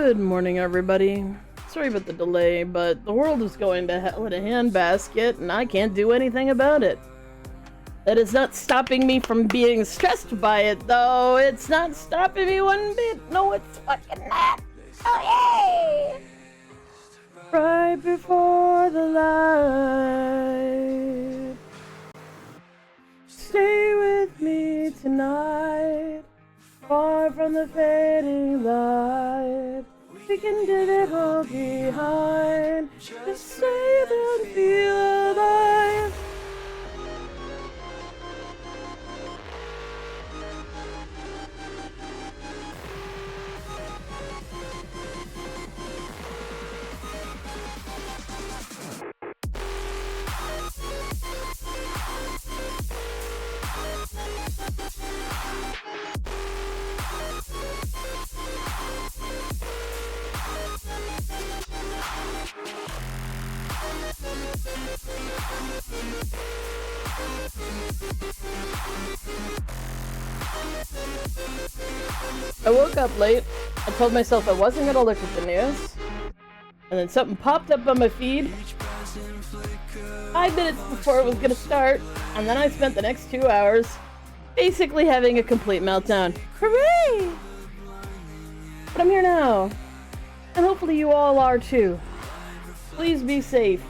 Good morning, everybody. Sorry about the delay, but the world is going to hell in a handbasket, and I can't do anything about it. That is not stopping me from being stressed by it, though. It's not stopping me one bit. No, it's fucking not. Oh, yay! Right before the light. Stay with me tonight. Far from the fading light, we can leave it all behind. Just say and feel alive. I woke up late. I told myself I wasn't gonna look at the news. And then something popped up on my feed 5 minutes before it was gonna start. And then I spent the next 2 hours basically having a complete meltdown. Hooray! But I'm here now. And hopefully you all are too. Please be safe.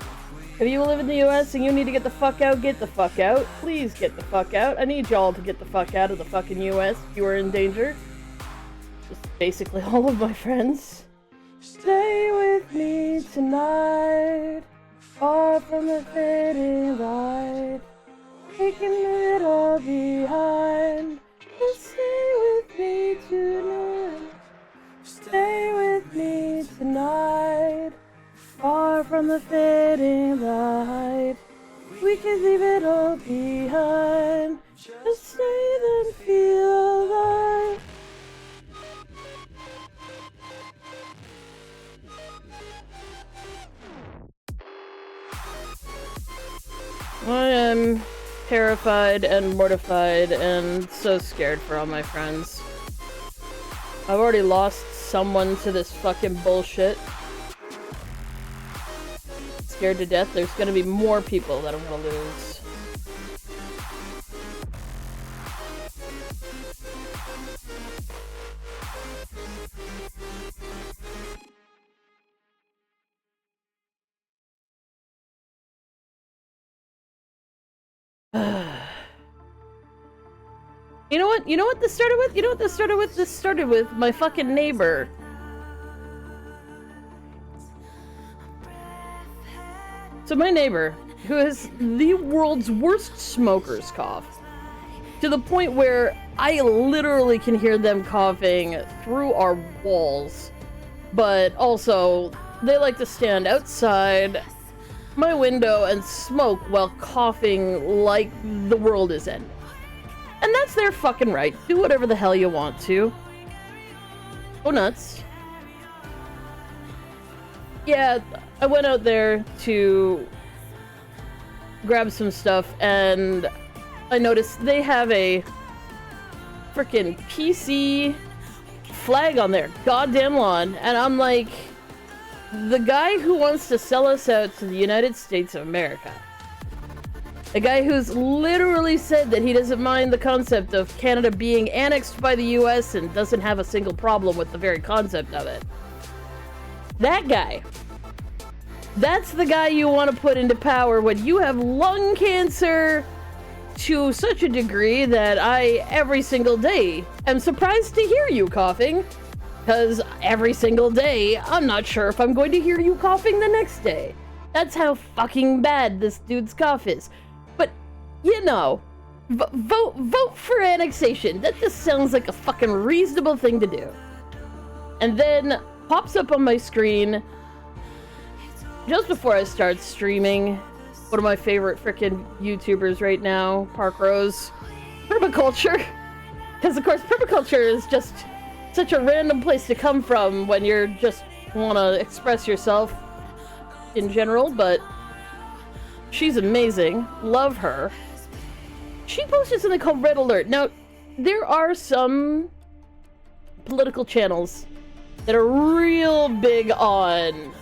If you live in the US and you need to get the fuck out, get the fuck out. Please get the fuck out. I need y'all to get the fuck out of the fucking US if you are in danger. Just basically all of my friends. Stay with me tonight, far from the fading light. Taking it all behind. Just stay with me tonight. Stay with me tonight, far from the fading light. We can leave it all behind. Just stay then feel alive. I am terrified and mortified and so scared for all my friends. I've already lost someone to this fucking bullshit. Scared to death. There's gonna be more people that I'm gonna lose. You know what? You know what this started with? You know what this started with? This started with my fucking neighbor. So my neighbor, who has the world's worst smoker's cough, to the point where I literally can hear them coughing through our walls, but also they like to stand outside my window and smoke while coughing like the world is ending. And that's their fucking right. Do whatever the hell you want to. Go nuts. Yeah, I went out there to grab some stuff and I noticed they have a freaking PC flag on their goddamn lawn. And I'm like, the guy who wants to sell us out to the United States of America. A guy who's literally said that he doesn't mind the concept of Canada being annexed by the US and doesn't have a single problem with the very concept of it. That guy. That's the guy you want to put into power when you have lung cancer to such a degree that I, every single day, am surprised to hear you coughing. Because every single day, I'm not sure if I'm going to hear you coughing the next day. That's how fucking bad this dude's cough is. But, you know, vote for annexation. That just sounds like a fucking reasonable thing to do. And then pops up on my screen just before I start streaming. One of my favorite frickin' YouTubers right now, Park Rose. Permaculture. Because, of course, permaculture is just such a random place to come from when you're just want to express yourself in general, but she's amazing. Love her. She posted something called Red Alert. Now, there are some political channels that are real big on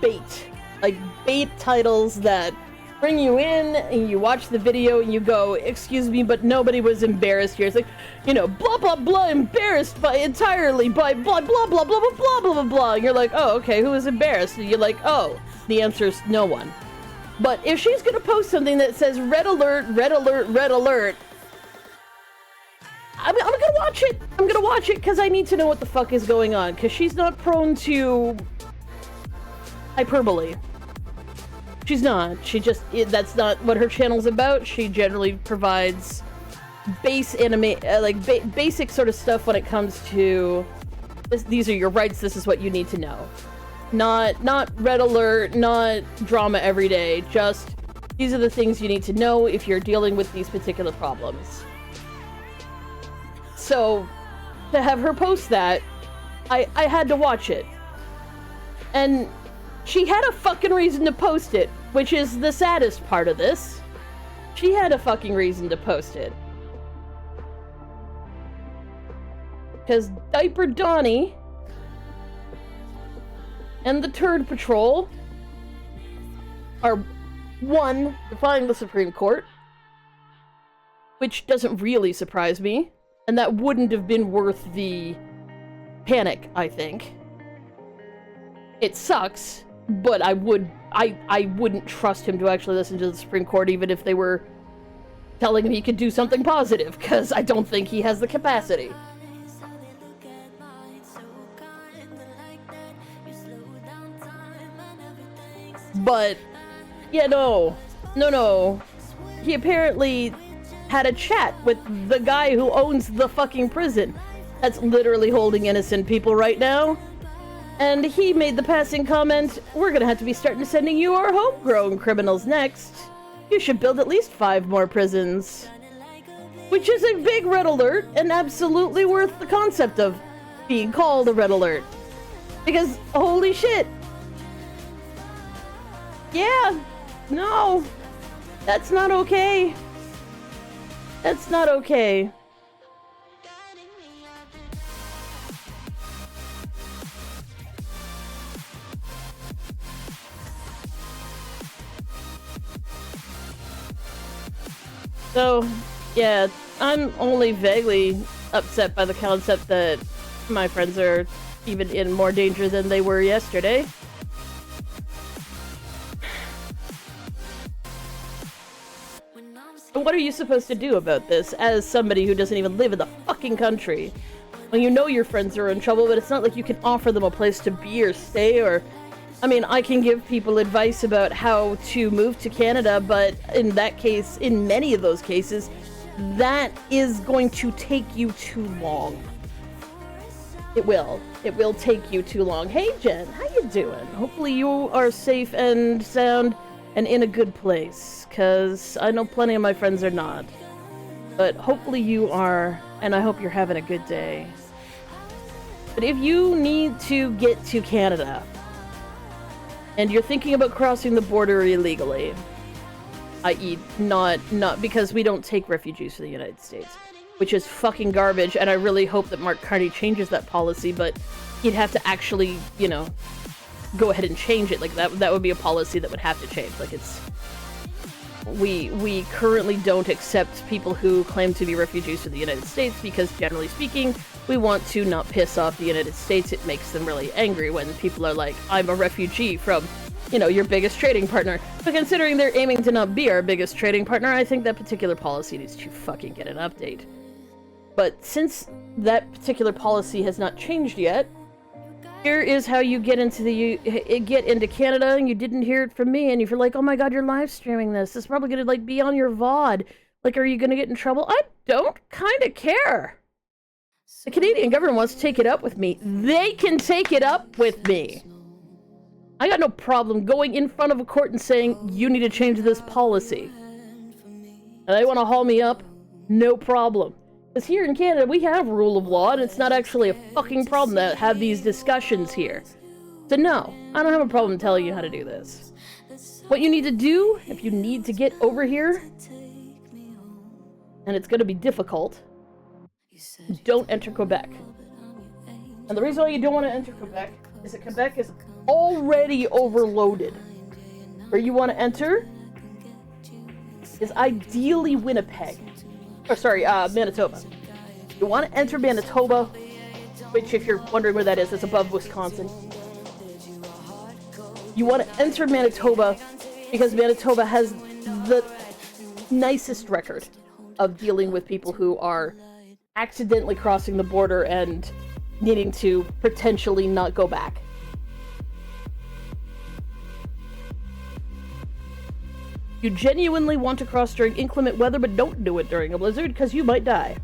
bait. Like, bait titles that bring you in, and you watch the video, and you go, excuse me, but nobody was embarrassed here. It's like, you know, blah, blah, blah, embarrassed by entirely by blah, blah, blah, blah, blah, blah, blah, blah, blah. And you're like, oh, okay, who was embarrassed? And you're like, oh, the answer is no one. But if she's gonna post something that says red alert, red alert, red alert, I'm gonna watch it. I'm gonna watch it because I need to know what the fuck is going on. Because she's not prone to hyperbole. She's not. She just, that's not what her channel's about. She generally provides base anime, basic sort of stuff when it comes to this, these are your rights, this is what you need to know. Not red alert, not drama every day, just these are the things you need to know if you're dealing with these particular problems. So, to have her post that, I had to watch it. And she had a fucking reason to post it, which is the saddest part of this. She had a fucking reason to post it. Because Diaper Donnie and the Turd Patrol are, one, defying the Supreme Court, which doesn't really surprise me, and that wouldn't have been worth the panic, I think. It sucks, but I wouldn't trust him to actually listen to the Supreme Court even if they were telling him he could do something positive, because I don't think he has the capacity. But, yeah, no. He apparently had a chat with the guy who owns the fucking prison that's literally holding innocent people right now. And he made the passing comment, we're gonna have to be starting sending you our homegrown criminals next. You should build at least 5 more prisons. Which is a big red alert, and absolutely worth the concept of being called a red alert. Because, holy shit. Yeah, no. That's not okay. That's not okay. So, yeah, I'm only vaguely upset by the concept that my friends are even in more danger than they were yesterday. But what are you supposed to do about this as somebody who doesn't even live in the fucking country? Well, you know your friends are in trouble, but it's not like you can offer them a place to be or stay, or... I mean, I can give people advice about how to move to Canada, but in that case, in many of those cases, that is going to take you too long. It will. It will take you too long. Hey, Jen, how you doing? Hopefully you are safe and sound and in a good place, because I know plenty of my friends are not. But hopefully you are, and I hope you're having a good day. But if you need to get to Canada, and you're thinking about crossing the border illegally, i.e. not because we don't take refugees from the United States, which is fucking garbage, and I really hope that Mark Carney changes that policy, but he'd have to actually, you know, go ahead and change it. Like, that would be a policy that would have to change. Like, it's... We currently don't accept people who claim to be refugees from the United States because, generally speaking, we want to not piss off the United States. It makes them really angry when people are like, I'm a refugee from, you know, your biggest trading partner. But considering they're aiming to not be our biggest trading partner, I think that particular policy needs to fucking get an update. But since that particular policy has not changed yet, here is how you get into Canada, and you didn't hear it from me, and if you're like, oh my god, you're live streaming this, it's probably gonna, like, be on your VOD. Like, are you gonna get in trouble? I don't kinda care. The Canadian government wants to take it up with me. They can take it up with me. I got no problem going in front of a court and saying, you need to change this policy. And they want to haul me up? No problem. Because here in Canada, we have rule of law, and it's not actually a fucking problem to have these discussions here. So no, I don't have a problem telling you how to do this. What you need to do, if you need to get over here, and it's going to be difficult, don't enter Quebec. And the reason why you don't want to enter Quebec is that Quebec is already overloaded. Where you want to enter is ideally Winnipeg. Or sorry, Manitoba. You want to enter Manitoba, which if you're wondering where that is, it's above Wisconsin. You want to enter Manitoba because Manitoba has the nicest record of dealing with people who are accidentally crossing the border and needing to potentially not go back. You genuinely want to cross during inclement weather, but don't do it during a blizzard because you might die.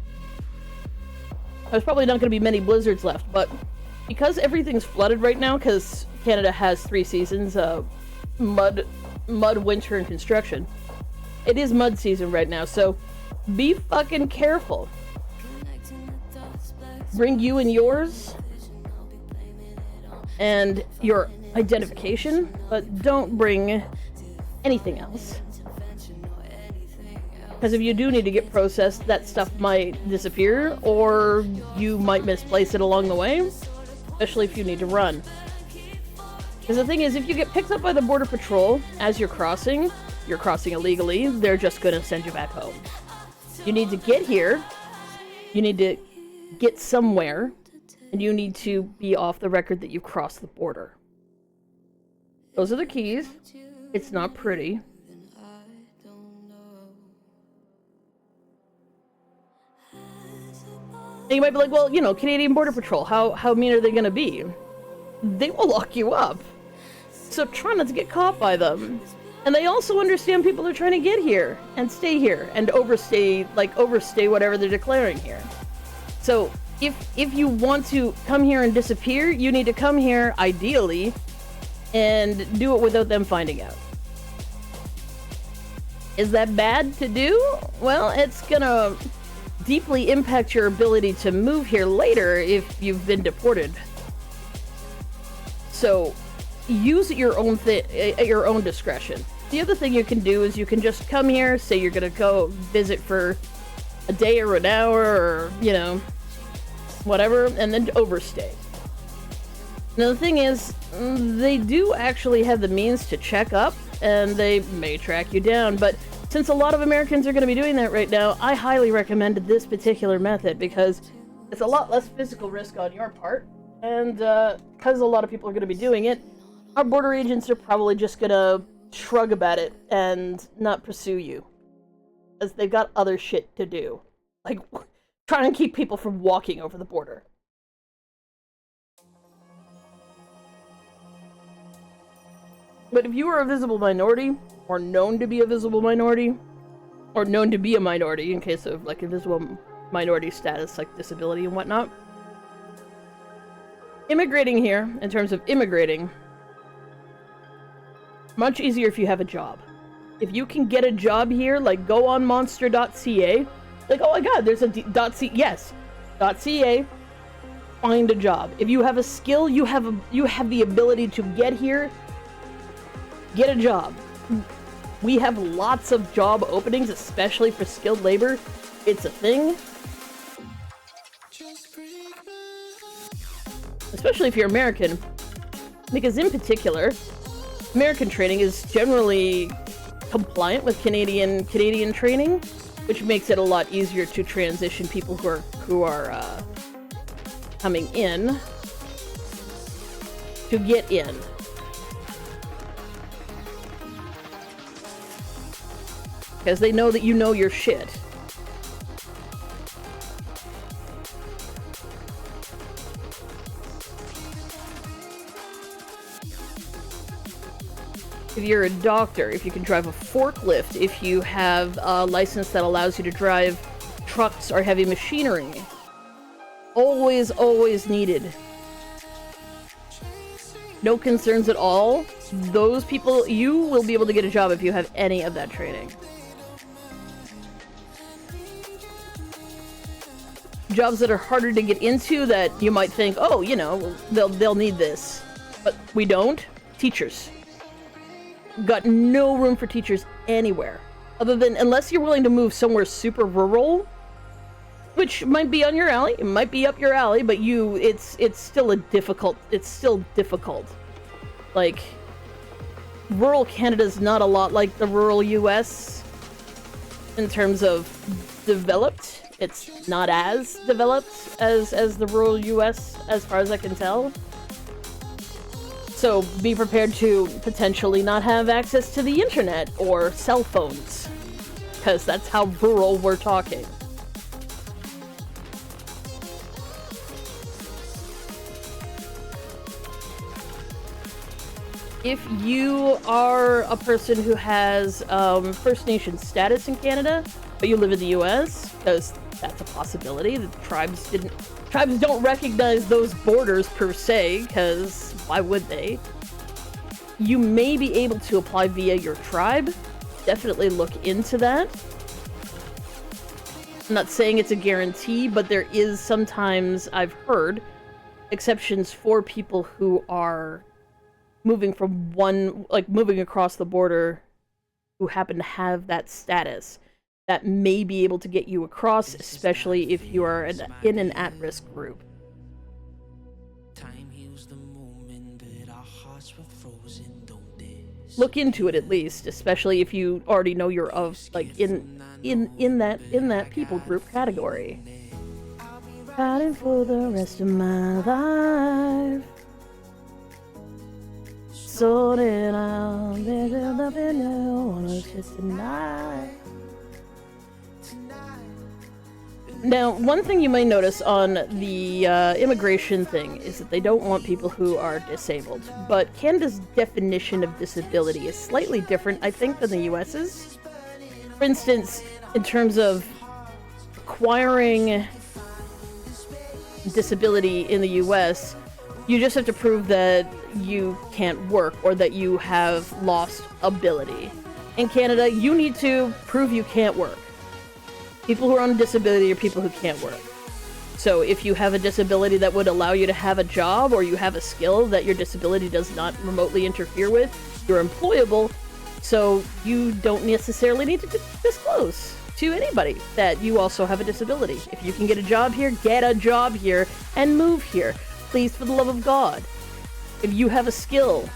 There's probably not going to be many blizzards left, but because everything's flooded right now, because Canada has 3 seasons, mud, winter, and construction. It is mud season right now, so be fucking careful. Bring you and yours and your identification, but don't bring anything else. Because if you do need to get processed, that stuff might disappear, or you might misplace it along the way, especially if you need to run. Because the thing is, if you get picked up by the Border Patrol as you're crossing illegally, they're just gonna send you back home. You need to get here, you need to get somewhere, and you need to be off the record that you crossed the border. Those are the keys. It's not pretty. And you might be like, well, you know, Canadian Border Patrol, how mean are they gonna be? They will lock you up. So try not to get caught by them. And they also understand people are trying to get here and stay here and overstay whatever they're declaring here. So if you want to come here and disappear, you need to come here, ideally, and do it without them finding out. Is that bad to do? Well, it's gonna deeply impact your ability to move here later if you've been deported. So use at your own discretion. The other thing you can do is you can just come here, say you're gonna go visit for a day or an hour or, you know, whatever, and then overstay. Now the thing is, they do actually have the means to check up, and they may track you down, but since a lot of Americans are going to be doing that right now, I highly recommend this particular method because it's a lot less physical risk on your part, and because a lot of people are going to be doing it, our border agents are probably just going to shrug about it and not pursue you, as they've got other shit to do, like trying to keep people from walking over the border. But if you are a visible minority, or known to be a visible minority, or known to be a minority in case of like invisible minority status like disability and whatnot, immigrating here, in terms of immigrating, much easier if you have a job. If you can get a job here, like go on monster.ca, like, oh my god, there's a .ca, find a job. If you have a skill, you have the ability to get here, get a job. We have lots of job openings, especially for skilled labor. It's a thing. Especially if you're American. Because in particular, American training is generally compliant with Canadian training, which makes it a lot easier to transition people who are coming in to get in. Because they know that you know your shit. If you're a doctor, if you can drive a forklift, if you have a license that allows you to drive trucks or heavy machinery. Always, always needed. No concerns at all. Those people, you will be able to get a job if you have any of that training. Jobs that are harder to get into that you might think, oh, you know, they'll need this. But we don't. Teachers. Got no room for teachers anywhere. Other than, unless you're willing to move somewhere super rural, which might be on your alley, it might be up your alley, but it's still difficult. Like, rural Canada's not a lot like the rural US in terms of developed. It's not as developed as the rural US, as far as I can tell. So be prepared to potentially not have access to the internet or cell phones, because that's how rural we're talking. If you are a person who has First Nation status in Canada, but you live in the US, because that's a possibility. The tribes don't recognize those borders per se, because why would they? You may be able to apply via your tribe. Definitely look into that. I'm not saying it's a guarantee, but there is sometimes, I've heard, exceptions for people who are moving from moving across the border, who happen to have that status, that may be able to get you across, especially if you are in an at-risk group. Look into it at least, especially if you already know you're of, like, in that people group category. Fighting for the rest of my life. Sorting out, there's nothing new, it's just tonight. Now, one thing you may notice on the immigration thing is that they don't want people who are disabled, but Canada's definition of disability is slightly different, I think, than the US's. For instance, in terms of acquiring disability in the US, you just have to prove that you can't work or that you have lost ability. In Canada, you need to prove you can't work. People who are on a disability are people who can't work. So if you have a disability that would allow you to have a job, or you have a skill that your disability does not remotely interfere with, you're employable, so you don't necessarily need to disclose to anybody that you also have a disability. If you can get a job here, get a job here, and move here. Please, for the love of God. If you have a skill,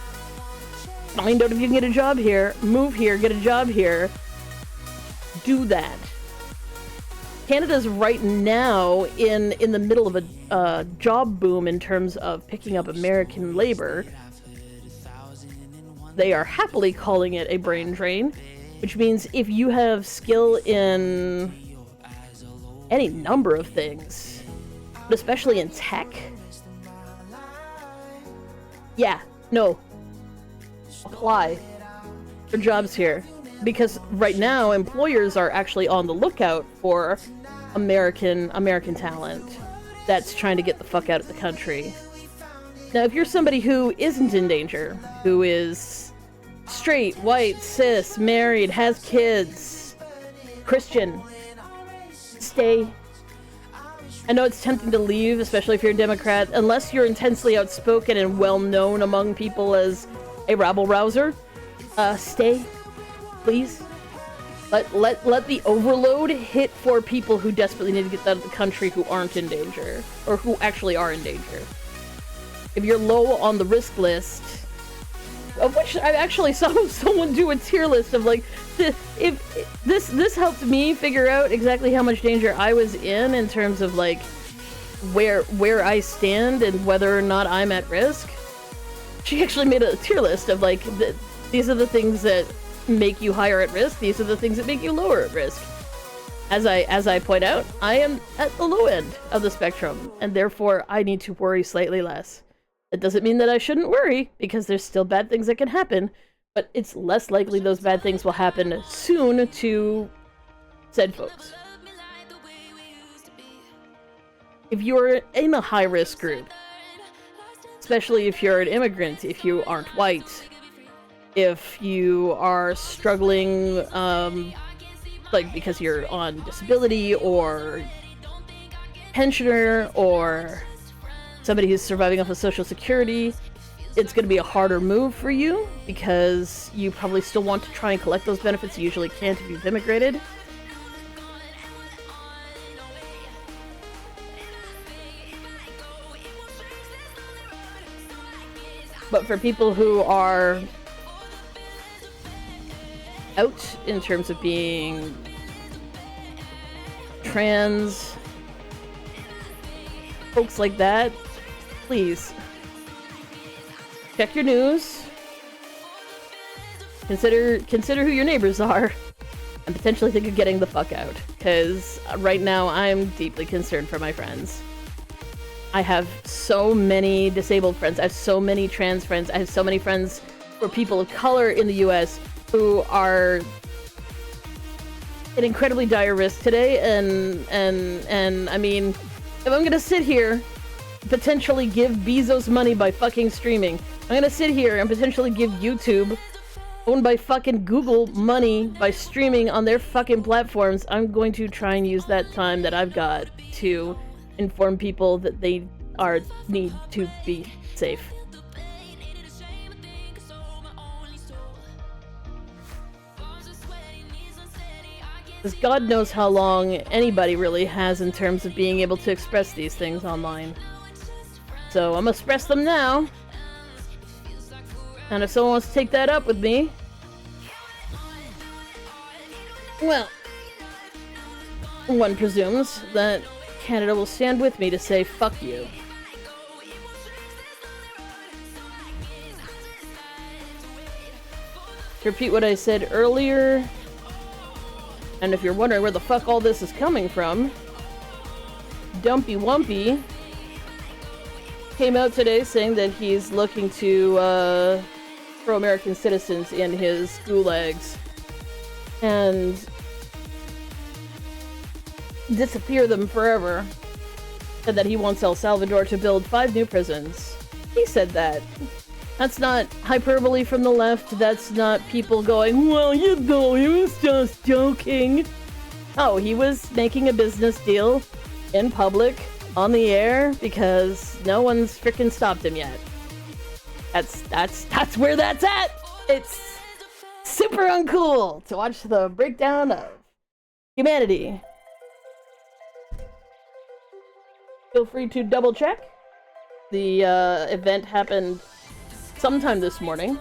find out if you can get a job here, move here, get a job here. Do that. Canada's right now in the middle of a job boom in terms of picking up American labor. They are happily calling it a brain drain, which means if you have skill in any number of things, but especially in tech, apply for jobs here. Because right now, employers are actually on the lookout for American talent that's trying to get the fuck out of the country. Now, if you're somebody who isn't in danger, who is straight, white, cis, married, has kids, Christian, stay. I know it's tempting to leave, especially if you're a Democrat, unless you're intensely outspoken and well-known among people as a rabble-rouser. Stay. Please. Let the overload hit for people who desperately need to get out of the country, who aren't in danger, or who actually are in danger. If you're low on the risk list, of which I actually saw someone do a tier list of, like, if this helped me figure out exactly how much danger I was in terms of, like, where I stand and whether or not I'm at risk. She actually made a tier list of, like, these are the things that make you higher at risk, these are the things that make you lower at risk. As I point out, I am at the low end of the spectrum, and therefore I need to worry slightly less. It doesn't mean that I shouldn't worry, because there's still bad things that can happen, but it's less likely those bad things will happen soon to said folks. If you're in a high-risk group, especially if you're an immigrant, if you aren't white, if you are struggling, like because you're on disability, or pensioner, or somebody who's surviving off of Social Security, it's going to be a harder move for you, because you probably still want to try and collect those benefits. You usually can't if you've immigrated. But for people who are out in terms of being trans, folks like that, please check your news. Consider who your neighbors are, and potentially think of getting the fuck out. Because right now, I'm deeply concerned for my friends. I have so many disabled friends. I have so many trans friends. I have so many friends who are people of color in the U.S. who are at incredibly dire risk today. And I mean, if I'm gonna sit here, potentially give Bezos money by fucking streaming, I'm gonna sit here and potentially give YouTube, owned by fucking Google, money by streaming on their fucking platforms, I'm going to try and use that time that I've got to inform people that they need to be safe. Because God knows how long anybody really has in terms of being able to express these things online. So I'm gonna express them now. And if someone wants to take that up with me, well, one presumes that Canada will stand with me to say, fuck you. To repeat what I said earlier, and if you're wondering where the fuck all this is coming from, Dumpy Wumpy came out today saying that he's looking to throw American citizens in his gulags and disappear them forever, and that he wants El Salvador to build 5 new prisons. He said that. That's not hyperbole from the left. That's not people going, well, you know, he was just joking. Oh, he was making a business deal in public, on the air, because no one's freaking stopped him yet. That's where that's at. It's super uncool to watch the breakdown of humanity. Feel free to double check. The event happened sometime this morning.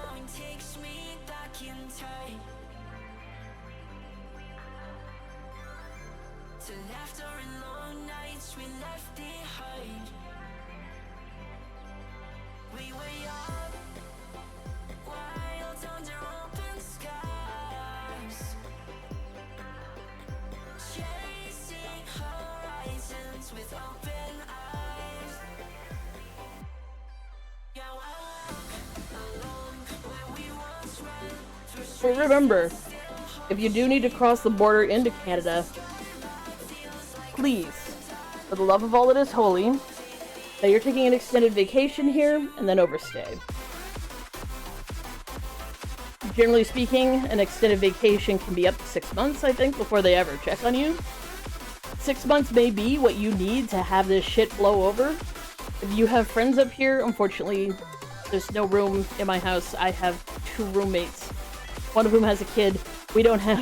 But remember, if you do need to cross the border into Canada, please, for the love of all that is holy, that you're taking an extended vacation here and then overstay. Generally speaking, an extended vacation can be up to 6 months, I think, before they ever check on you. 6 months may be what you need to have this shit blow over. If you have friends up here, unfortunately, there's no room in my house. I have 2 roommates, one of whom has a kid. We don't have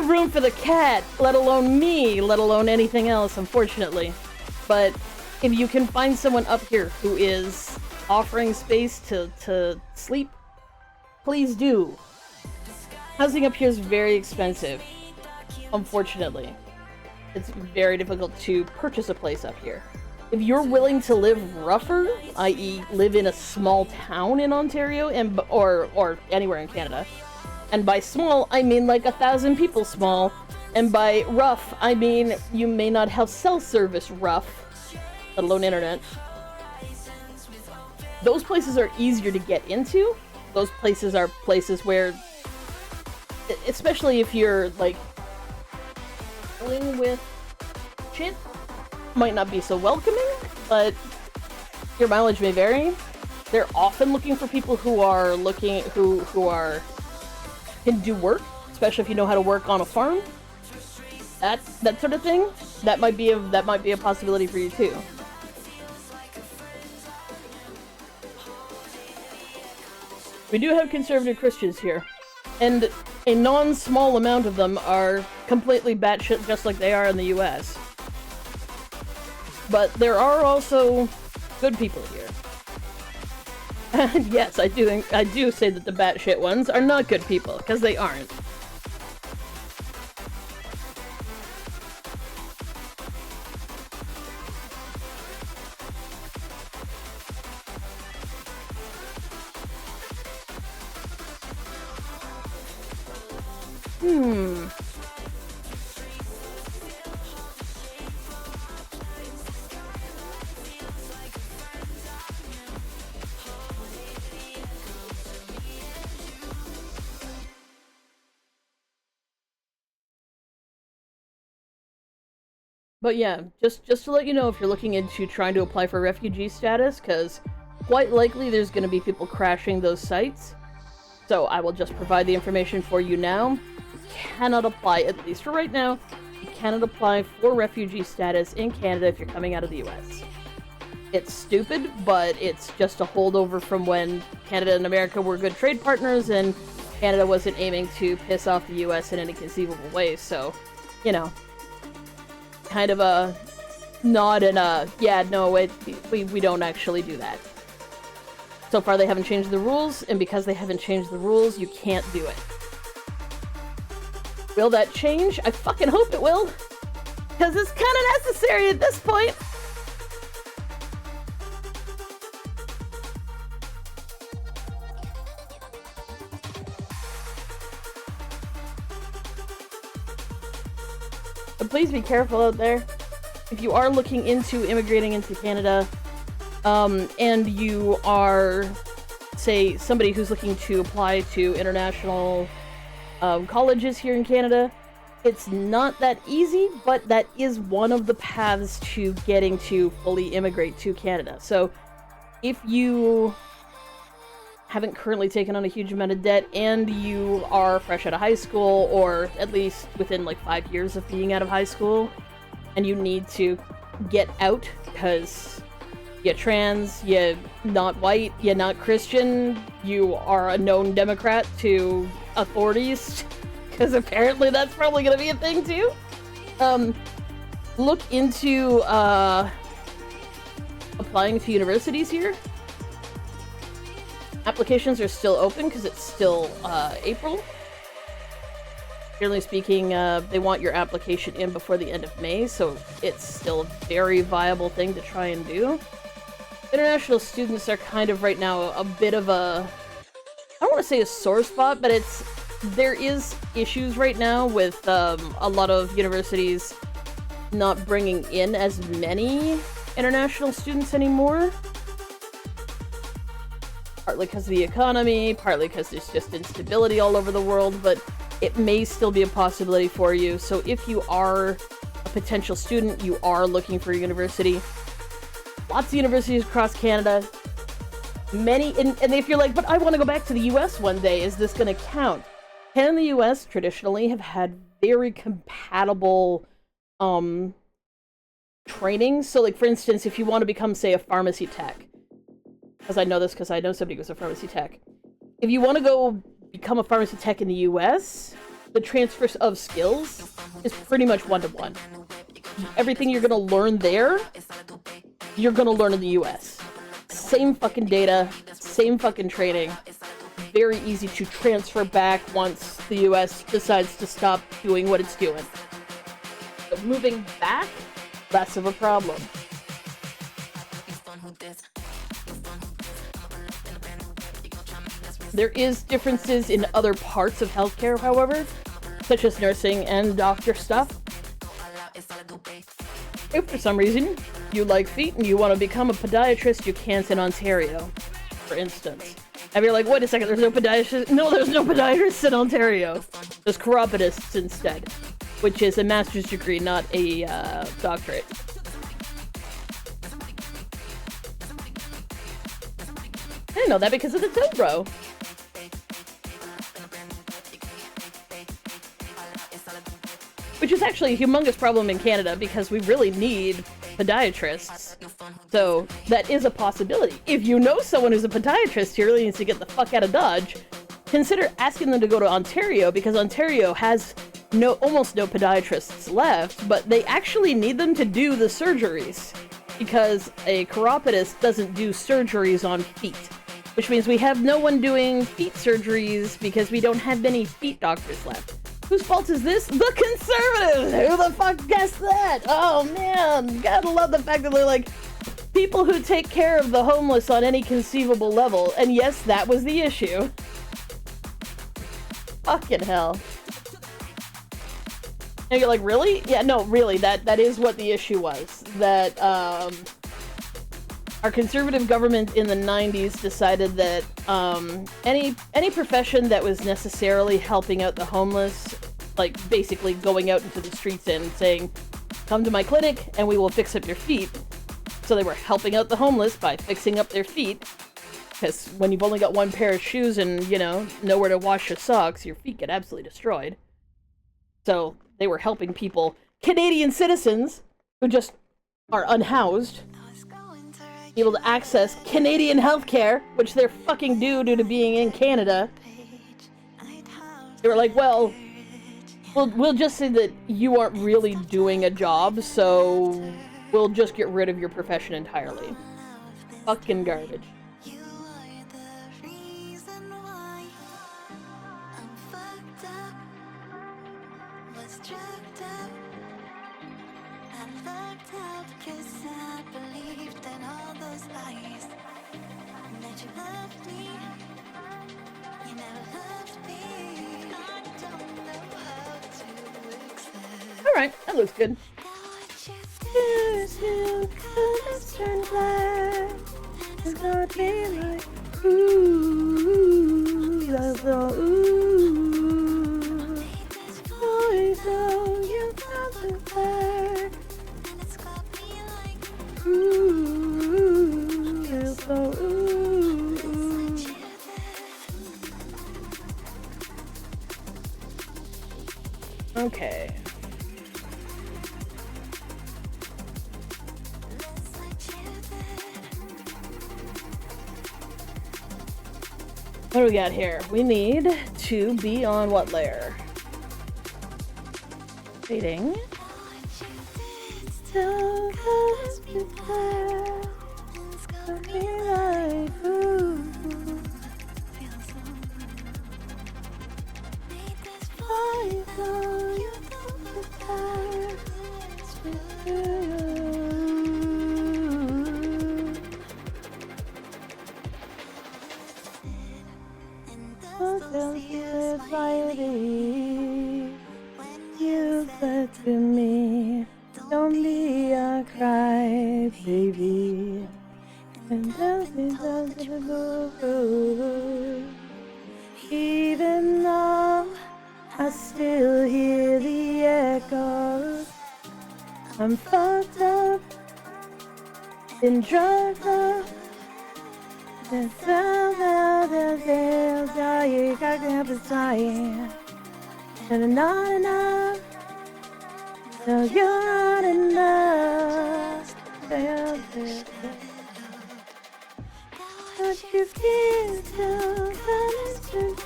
room for the cat, let alone me, let alone anything else, unfortunately. But if you can find someone up here who is offering space to sleep, please do. Housing up here is very expensive, unfortunately. It's very difficult to purchase a place up here. If you're willing to live rougher, i.e. live in a small town in Ontario or anywhere in Canada, and by small, I mean like 1,000 people small, and by rough, I mean you may not have cell service rough, let alone internet. Those places are easier to get into. Those places are places where, especially if you're like dealing with shit, might not be so welcoming, but your mileage may vary. They're often looking for people who are can do work, especially if you know how to work on a farm. That sort of thing. That might be a possibility for you too. We do have conservative Christians here, and a non-small amount of them are completely batshit just like they are in the US. But there are also good people here. And yes, I do say that the batshit ones are not good people, because they aren't. But yeah, just to let you know, if you're looking into trying to apply for refugee status, because quite likely there's going to be people crashing those sites. So I will just provide the information for you now. You cannot apply, at least for right now, you cannot apply for refugee status in Canada if you're coming out of the US. It's stupid, but it's just a holdover from when Canada and America were good trade partners, and Canada wasn't aiming to piss off the US in any conceivable way, so, you know. Kind of a nod and a, yeah, no, we don't actually do that. So far they haven't changed the rules, and because they haven't changed the rules, you can't do it. Will that change? I fucking hope it will! Because it's kind of necessary at this point! But please be careful out there. If you are looking into immigrating into Canada, and you are, say, somebody who's looking to apply to international colleges here in Canada, it's not that easy, but that is one of the paths to getting to fully immigrate to Canada. So if you haven't currently taken on a huge amount of debt, and you are fresh out of high school, or at least within like 5 years of being out of high school, and you need to get out because you're trans, you're not white, you're not Christian, you are a known Democrat to authorities, because apparently that's probably going to be a thing too, look into applying to universities here. Applications are still open because it's still April. Generally speaking, they want your application in before the end of May, so it's still a very viable thing to try and do. International students are kind of right now a bit of a, I don't want to say a sore spot, but there is issues right now with a lot of universities not bringing in as many international students anymore. Partly because of the economy, partly because there's just instability all over the world, but it may still be a possibility for you. So if you are a potential student, you are looking for a university, lots of universities across Canada, many, and if you're like, but I want to go back to the US one day, is this going to count? Canada and the US traditionally have had very compatible training. So like, for instance, if you want to become, say, a pharmacy tech, because I know this because I know somebody who was a pharmacy tech. If you want to go become a pharmacy tech in the US, the transfer of skills is pretty much one-to-one. Everything you're going to learn there, you're going to learn in the US. Same fucking data, same fucking training. Very easy to transfer back once the US decides to stop doing what it's doing. But moving back, less of a problem. There is differences in other parts of healthcare, however, such as nursing and doctor stuff. If for some reason you like feet and you want to become a podiatrist, you can't in Ontario, for instance. And you're like, wait a second, there's no podiatrist? No, there's no podiatrists in Ontario. There's chiropodists instead, which is a master's degree, not a doctorate. I didn't know that because of the toe bro. Which is actually a humongous problem in Canada because we really need podiatrists. So that is a possibility. If you know someone who's a podiatrist who really needs to get the fuck out of Dodge, consider asking them to go to Ontario, because Ontario has almost no podiatrists left, but they actually need them to do the surgeries, because a chiropodist doesn't do surgeries on feet. which means we have no one doing feet surgeries because we don't have any feet doctors left. Whose fault is this? The conservatives! Who the fuck guessed that? Oh man, gotta love the fact that they're like, people who take care of the homeless on any conceivable level, and yes, that was the issue. Fucking hell. And you're like, really? Yeah, no, really, that is what the issue was. That, our conservative government in the 90s decided that any profession that was necessarily helping out the homeless, like basically going out into the streets and saying, come to my clinic and we will fix up your feet. So they were helping out the homeless by fixing up their feet. Because when you've only got one pair of shoes and, you know, nowhere to wash your socks, your feet get absolutely destroyed. So they were helping people, Canadian citizens, who just are unhoused, be able to access Canadian healthcare, which they're fucking due to being in Canada. They were like, well, we'll just say that you aren't really doing a job, so we'll just get rid of your profession entirely. Fucking garbage. Alright, that looks good. Okay. What do we got here? We need to be on what layer? Waiting. You said to me, don't be a cry, baby. And even though I still hear the echoes, I'm fucked up, been drugged up. And not enough. No, you're not enough. But you feel so constant.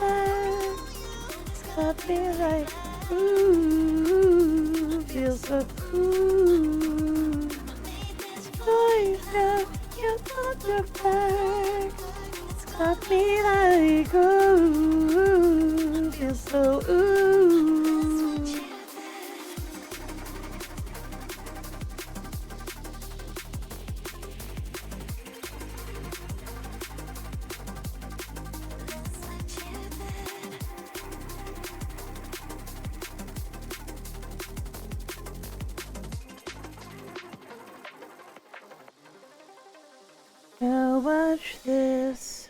I feel like, ooh, feel so cool. Oh, you feel you got your back. Got me like, ooh, feel so ooh. Now watch this.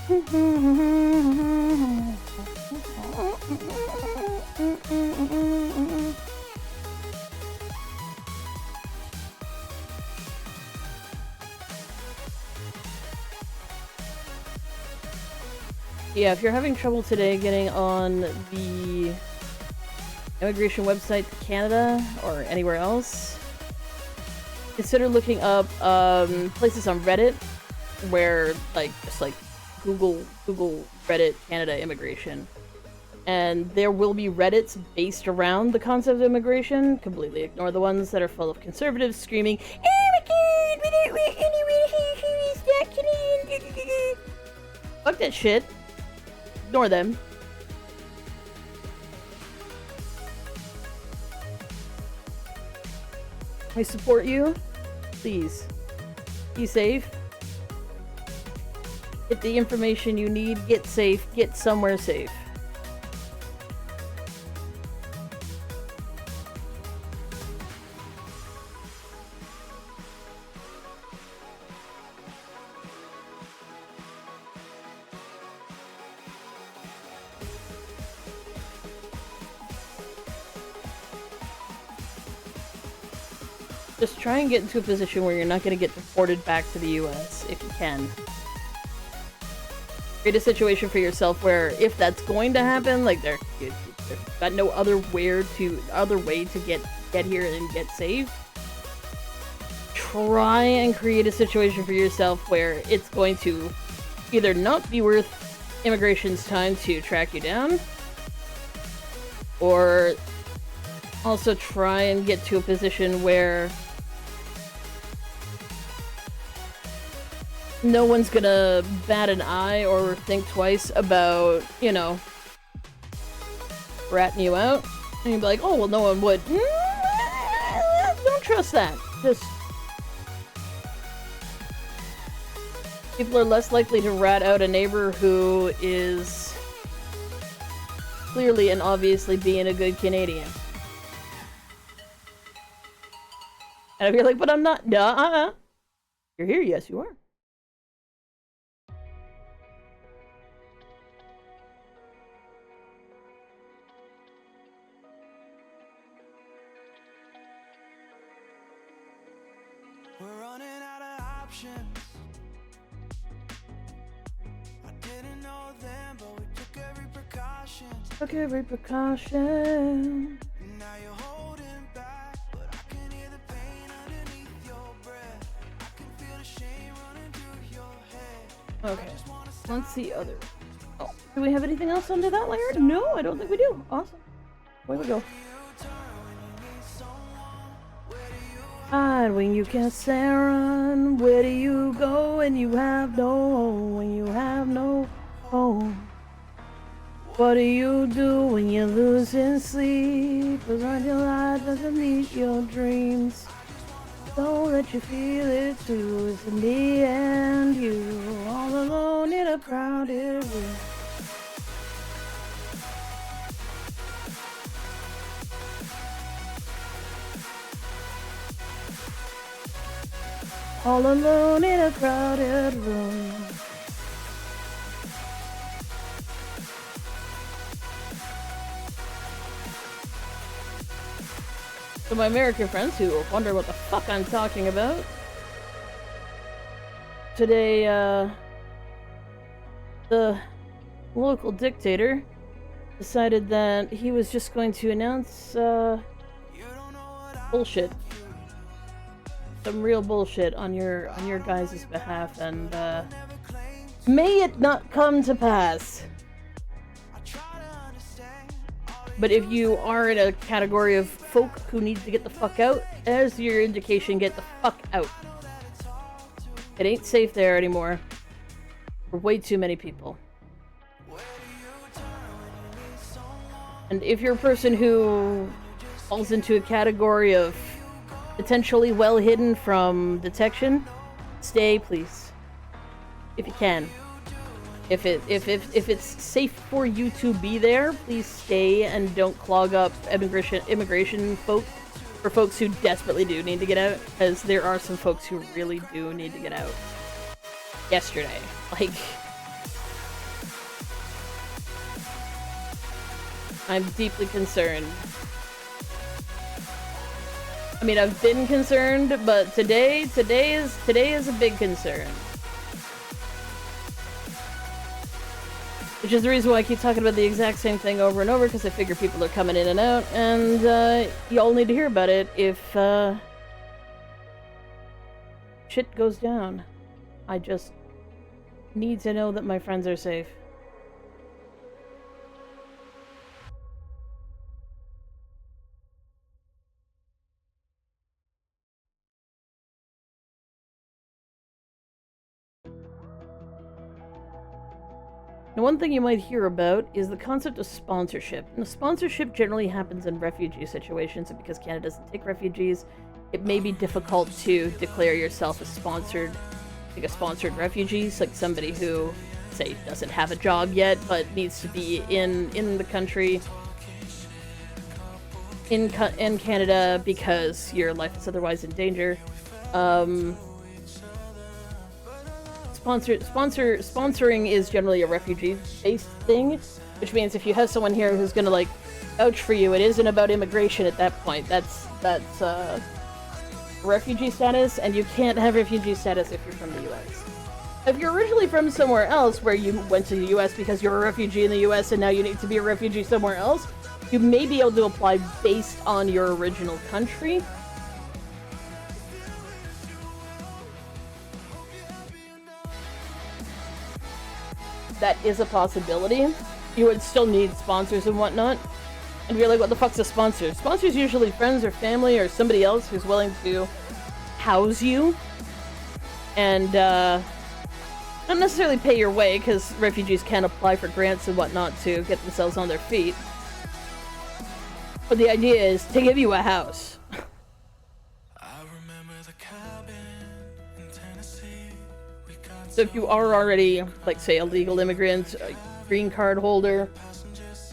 Yeah, if you're having trouble today getting on the immigration website to Canada or anywhere else, consider looking up places on Reddit where just Google Reddit Canada immigration, and there will be Reddits based around the concept of immigration. Completely ignore the ones that are full of conservatives screaming, "Oh my god, we don't want anyone who is not Canadian." Fuck that shit. Ignore them. I support you. Please. Be safe. Get the information you need. Get safe. Get somewhere safe. Just try and get into a position where you're not going to get deported back to the US, if you can. Create a situation for yourself where, if that's going to happen, like they've got no other way to get here and get saved. Try and create a situation for yourself where it's going to either not be worth immigration's time to track you down, or also try and get to a position where no one's gonna bat an eye or think twice about, you know, ratting you out. And you'd be like, oh, well, no one would. Don't trust that. Just... people are less likely to rat out a neighbor who is clearly and obviously being a good Canadian. And if you're like, but I'm not. Nuh-uh. You're here, yes, you are. We're running out of options. I didn't know them, but we took every precaution. Took every precaution. Now you're holding back, but I can hear the pain underneath your breath. I can feel the shame running through your head. Okay, let's see other. Oh, do we have anything else under that layer? No, I don't think we do. Awesome. Where we go? Hide when you can't say run. Where do you go when you have no home? When you have no home? What do you do when you're losing sleep? Cause on your life doesn't meet your dreams. Don't let you feel it too. It's in the end you all alone in a crowded room. All alone in a crowded room. So my American friends who wonder what the fuck I'm talking about, today, the local dictator decided that he was just going to announce, bullshit. Some real bullshit on your guys' behalf, and may it not come to pass. But if you are in a category of folk who need to get the fuck out, there's your indication, get the fuck out. It ain't safe there anymore for way too many people. And if you're a person who falls into a category of potentially well hidden from detection, stay, please, if you can. If it's safe for you to be there, please stay and don't clog up immigration folk for folks who desperately do need to get out, because there are some folks who really do need to get out. Yesterday, like, I'm deeply concerned. I mean, I've been concerned, but today is a big concern. Which is the reason why I keep talking about the exact same thing over and over, because I figure people are coming in and out, and y'all need to hear about it if shit goes down. I just need to know that my friends are safe. Now, one thing you might hear about is the concept of sponsorship. Now, sponsorship generally happens in refugee situations, and because Canada doesn't take refugees, it may be difficult to declare yourself as sponsored, like a sponsored refugee, like somebody who, say, doesn't have a job yet, but needs to be in the country, in Canada, because your life is otherwise in danger. Sponsoring is generally a refugee-based thing, which means if you have someone here who's gonna, like, vouch for you, it isn't about immigration at that point. That's refugee status, and you can't have refugee status if you're from the US. If you're originally from somewhere else, where you went to the US because you're a refugee in the US and now you need to be a refugee somewhere else, you may be able to apply based on your original country. That is a possibility. You would still need sponsors and whatnot. And you're like, what the fuck's a sponsor? Sponsor's usually friends or family or somebody else who's willing to house you. And, not necessarily pay your way, because refugees can apply for grants and whatnot to get themselves on their feet. But the idea is to give you a house. So if you are already, like, say, a legal immigrant, a green card holder,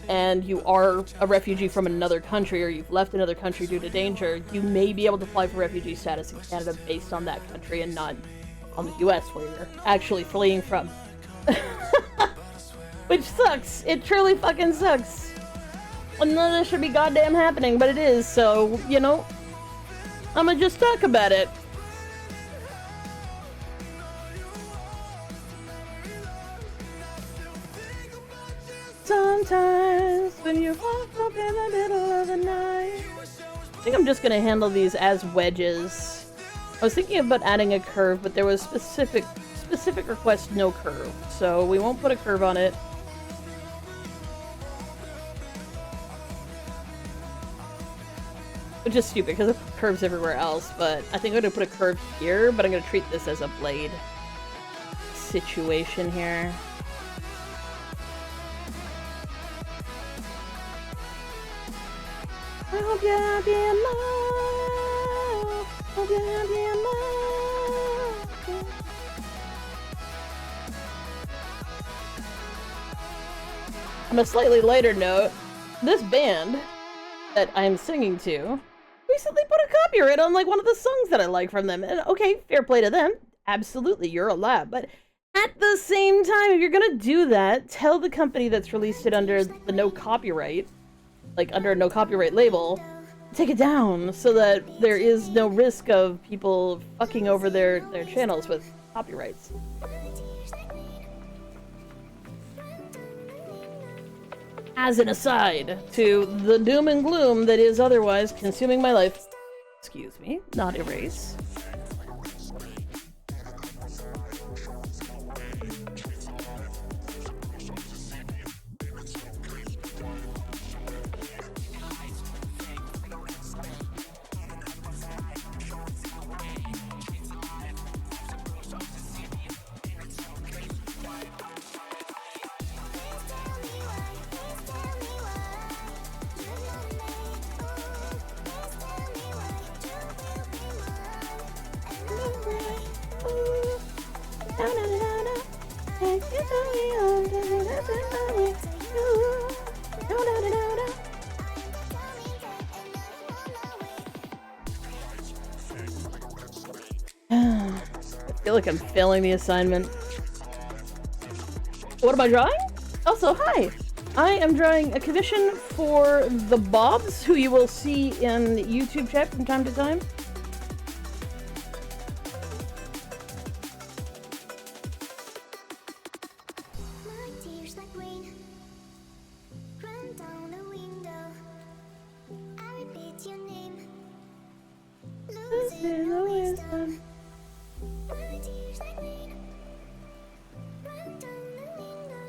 and you are a refugee from another country, or you've left another country due to danger, you may be able to apply for refugee status in Canada based on that country and not on the US, where you're actually fleeing from. Which sucks. It truly fucking sucks. Well, none of this should be goddamn happening, but it is, so, you know, I'ma just talk about it. Sometimes when you walk up in the middle of the night. I think I'm just gonna handle these as wedges. I was thinking about adding a curve, but there was specific request no curve, so we won't put a curve on it. Which is stupid because it curves everywhere else, but I think I'm gonna put a curve here, but I'm gonna treat this as a blade situation here. I hope you're happy and love. Hope you're happy and love. On a slightly lighter note, this band that I'm singing to recently put a copyright on, like, one of the songs that I like from them. And okay, fair play to them. Absolutely, you're a lab. But at the same time, if you're gonna do that, tell the company that's released it under the no copyright, like under a no copyright label, take it down so that there is no risk of people fucking over their channels with copyrights. As an aside to the doom and gloom that is otherwise consuming my life. Excuse me, not erase. I feel like I'm failing the assignment. What am I drawing? Also, hi! I am drawing a commission for the Bobs, who you will see in YouTube chat from time to time. My tears like rain run down the window. I repeat your name, losing the wisdom. My tears like rain run down the window.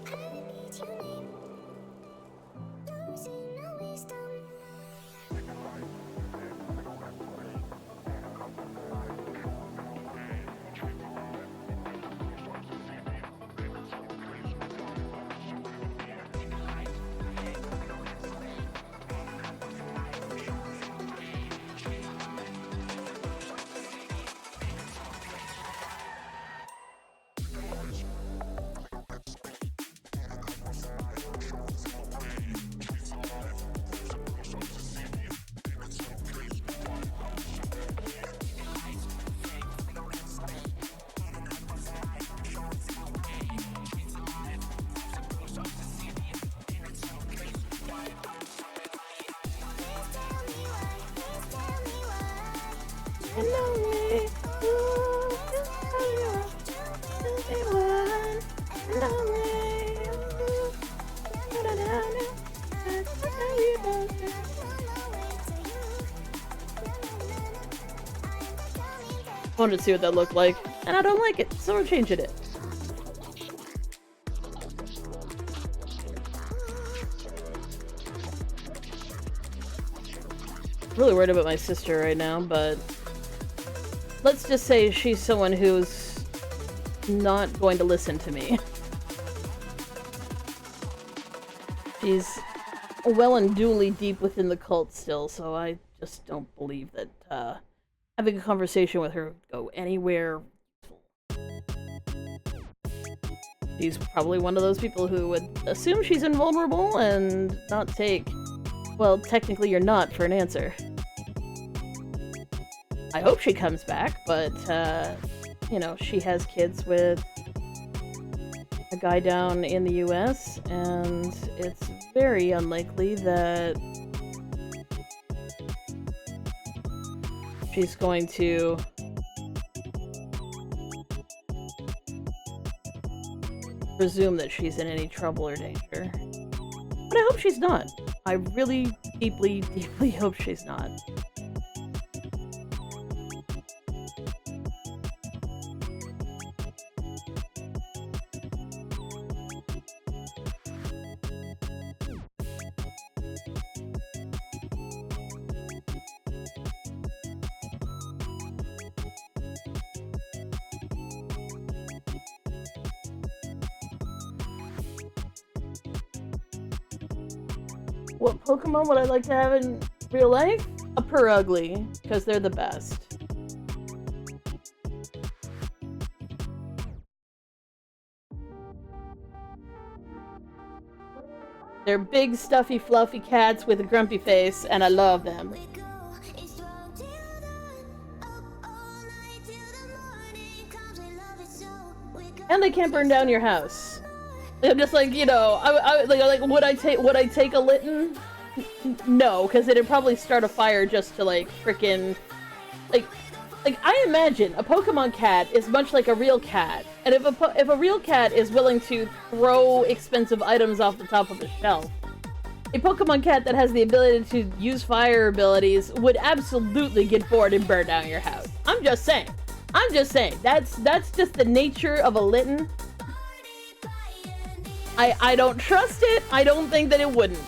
I repeat your name, losing the wisdom. I wanted to see what that looked like, and I don't like it, so we're changing it. Really worried about my sister right now, but let's just say she's someone who's not going to listen to me. She's well and duly deep within the cult still, so I just don't believe that having a conversation with her would go anywhere useful. She's probably one of those people who would assume she's invulnerable and not take, well, technically you're not, for an answer. I hope she comes back, but, you know, she has kids with a guy down in the US, and it's very unlikely that she's going to presume that she's in any trouble or danger. But I hope she's not. I really deeply, deeply hope she's not. What Pokemon would I like to have in real life? A Purugly, because they're the best. They're big, stuffy, fluffy cats with a grumpy face, and I love them. We go, it's strong till dawn, up all night till the morning comes. We love it so. We go, And they can't burn down your house. I'm just like, you know, like would I take a Litten? No, because it'd probably start a fire just to like frickin' like I imagine a Pokemon cat is much like a real cat, and if a real cat is willing to throw expensive items off the top of a shelf, a Pokemon cat that has the ability to use fire abilities would absolutely get bored and burn down your house. I'm just saying. That's just the nature of a Litten. I don't trust it. I don't think that it wouldn't.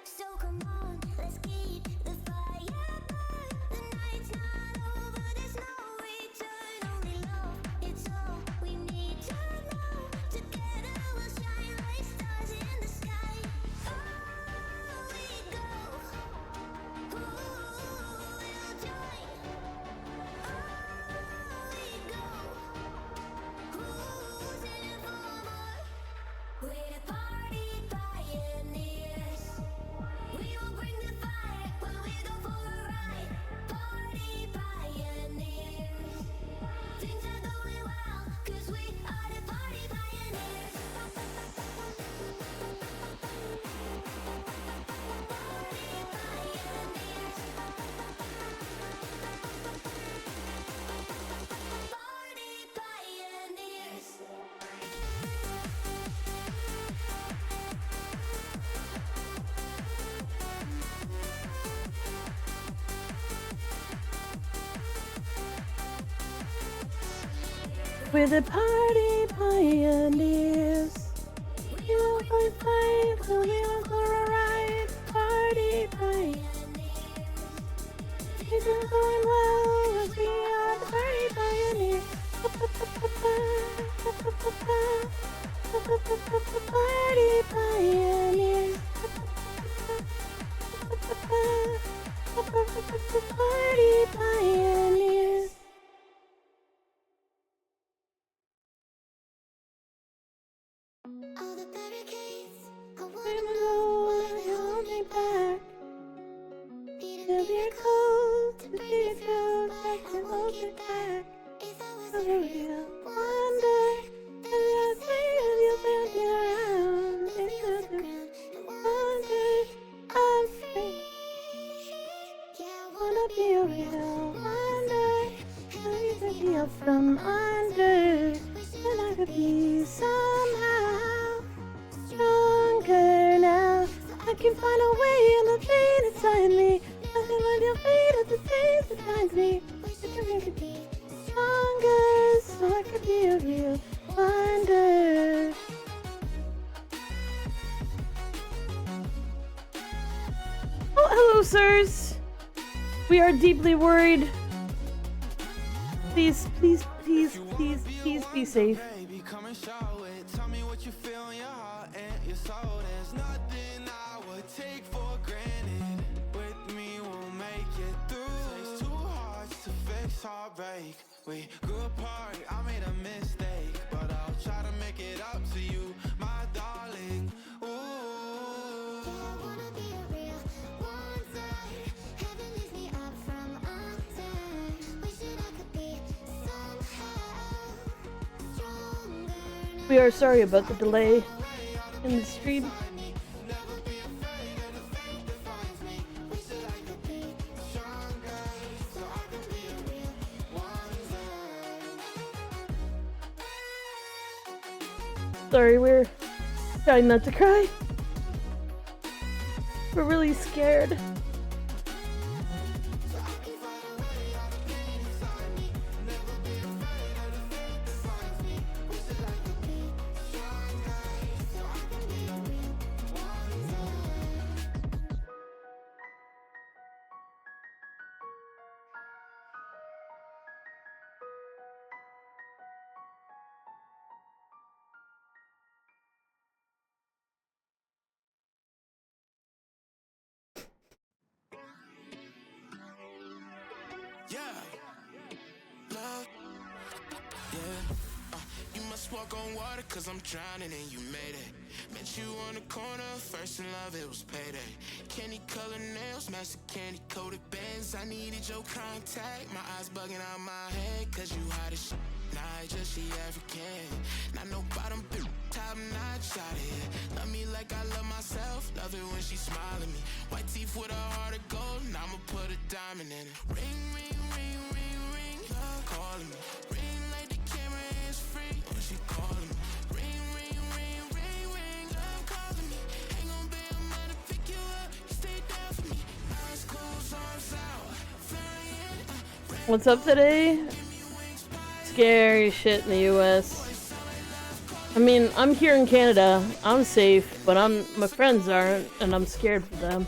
so come on, let's keep the fire burn. The night's not over, there's no return. Only love, it's all we need to know. Together we'll shine like stars in the sky. Oh, we go. Ooh, we'll join We're the party pioneers. We will fight, so we will go right. Party pioneers. It's all going well, as we are the party pioneers. Party pioneers. Party pioneers. All the barricades, I I'm wanna alone, you hold me back. need a Feel your miracle cold, to to bring see me you through, through, but back I and won't hold get you back. back. If I was For a the real real wonder, wonder, and you're saying you'll bend me around. nothing It's off just the a ground, and wonder, I'm free. yeah, I Wanna be a real wonder, and you pick me up from under. And I could be somehow stronger now. I can find a way in the pain inside me. I can find your fate at the things that binds me. I can make it be stronger, so I could be a real wonder. Oh, hello, sirs. We are deeply worried. Please, please, please, please, please be safe. Baby, come and show it. Tell me what you feel in your heart and your soul. There's nothing I would take for granted. With me, we'll make it through. Takes two hearts to fix heartbreak. We grew apart, I made a mistake, but I'll try to make it up to you, my darling. Ooh. I wanna be a real wonder. Heaven lifts me up from under. Wishing I could be somehow stronger now. We are sorry about the delay in the stream. Sorry, we're trying not to cry. We're really scared. Yeah. Love. Yeah. You must walk on water cause I'm drowning and you made it. Met you on the corner, first in love, it was payday. Candy colored nails, match the candy coated bands. I needed your contact, my eyes bugging out my head. Cause you hot as shit, not just she African. Not no bottom, top notch out here. Love me like I love myself, love it when she smile at me. White teeth with a heart of gold, and I'ma put a diamond in it. Ring, ring, ring, ring, ring, love calling me. Ring like the camera is free when she calling me. Ring, ring, ring, ring, ring, love calling me. Ain't gon' be a man to pick you up, you stay down for me. Eyes closed, arms out, flying. What's up today? Scary shit in the US. I mean, I'm here in Canada. I'm safe, but my friends aren't, and I'm scared for them.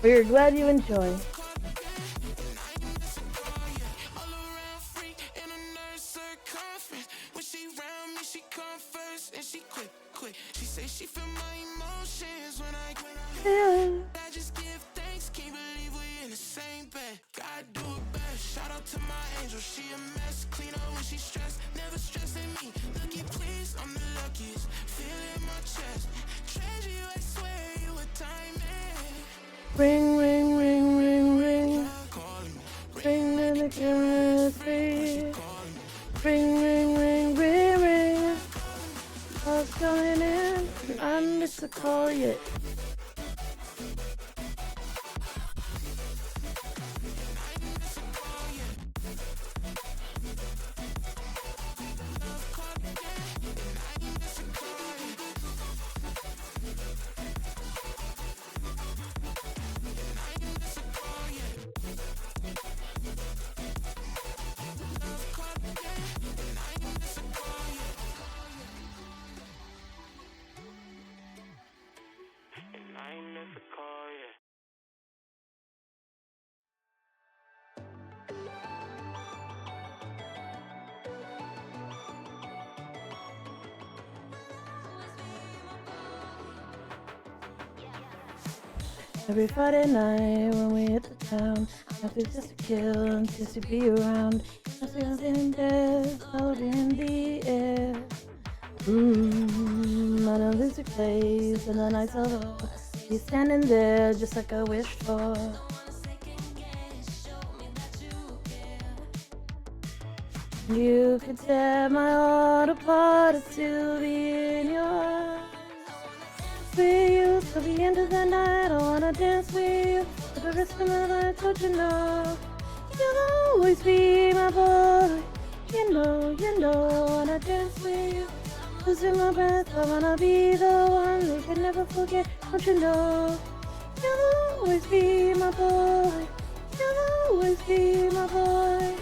We're glad you enjoy. She say she feel my emotions when I Yeah. I just give thanks, can't believe we in the same bed. God do it best. Shout out to my angel, she a mess. Clean up when she stressed, never stressing me. Looky please, I'm the luckiest. Feel it in my chest. Treasure you, I swear you a diamond. Ring, ring, ring, ring, ring. Calling me, Ring to the camera free. calling me. Ring, ring, ring, ring, ring. What's going in? I missed a call yet. Every Friday night when we hit the town, nothing just to kill and just to be around. Nothing in death, floating in the air. On a music plays and the nights are low. He's standing there just like I wished for. You could tear my heart apart, it's still be in your eyes. With you till the end of the night, I wanna dance with you for the rest of my life, don't you know? You'll always be my boy, you know, I wanna dance with you. Losing my breath, I wanna be the one who can never forget, don't you know? You'll always be my boy, you'll always be my boy.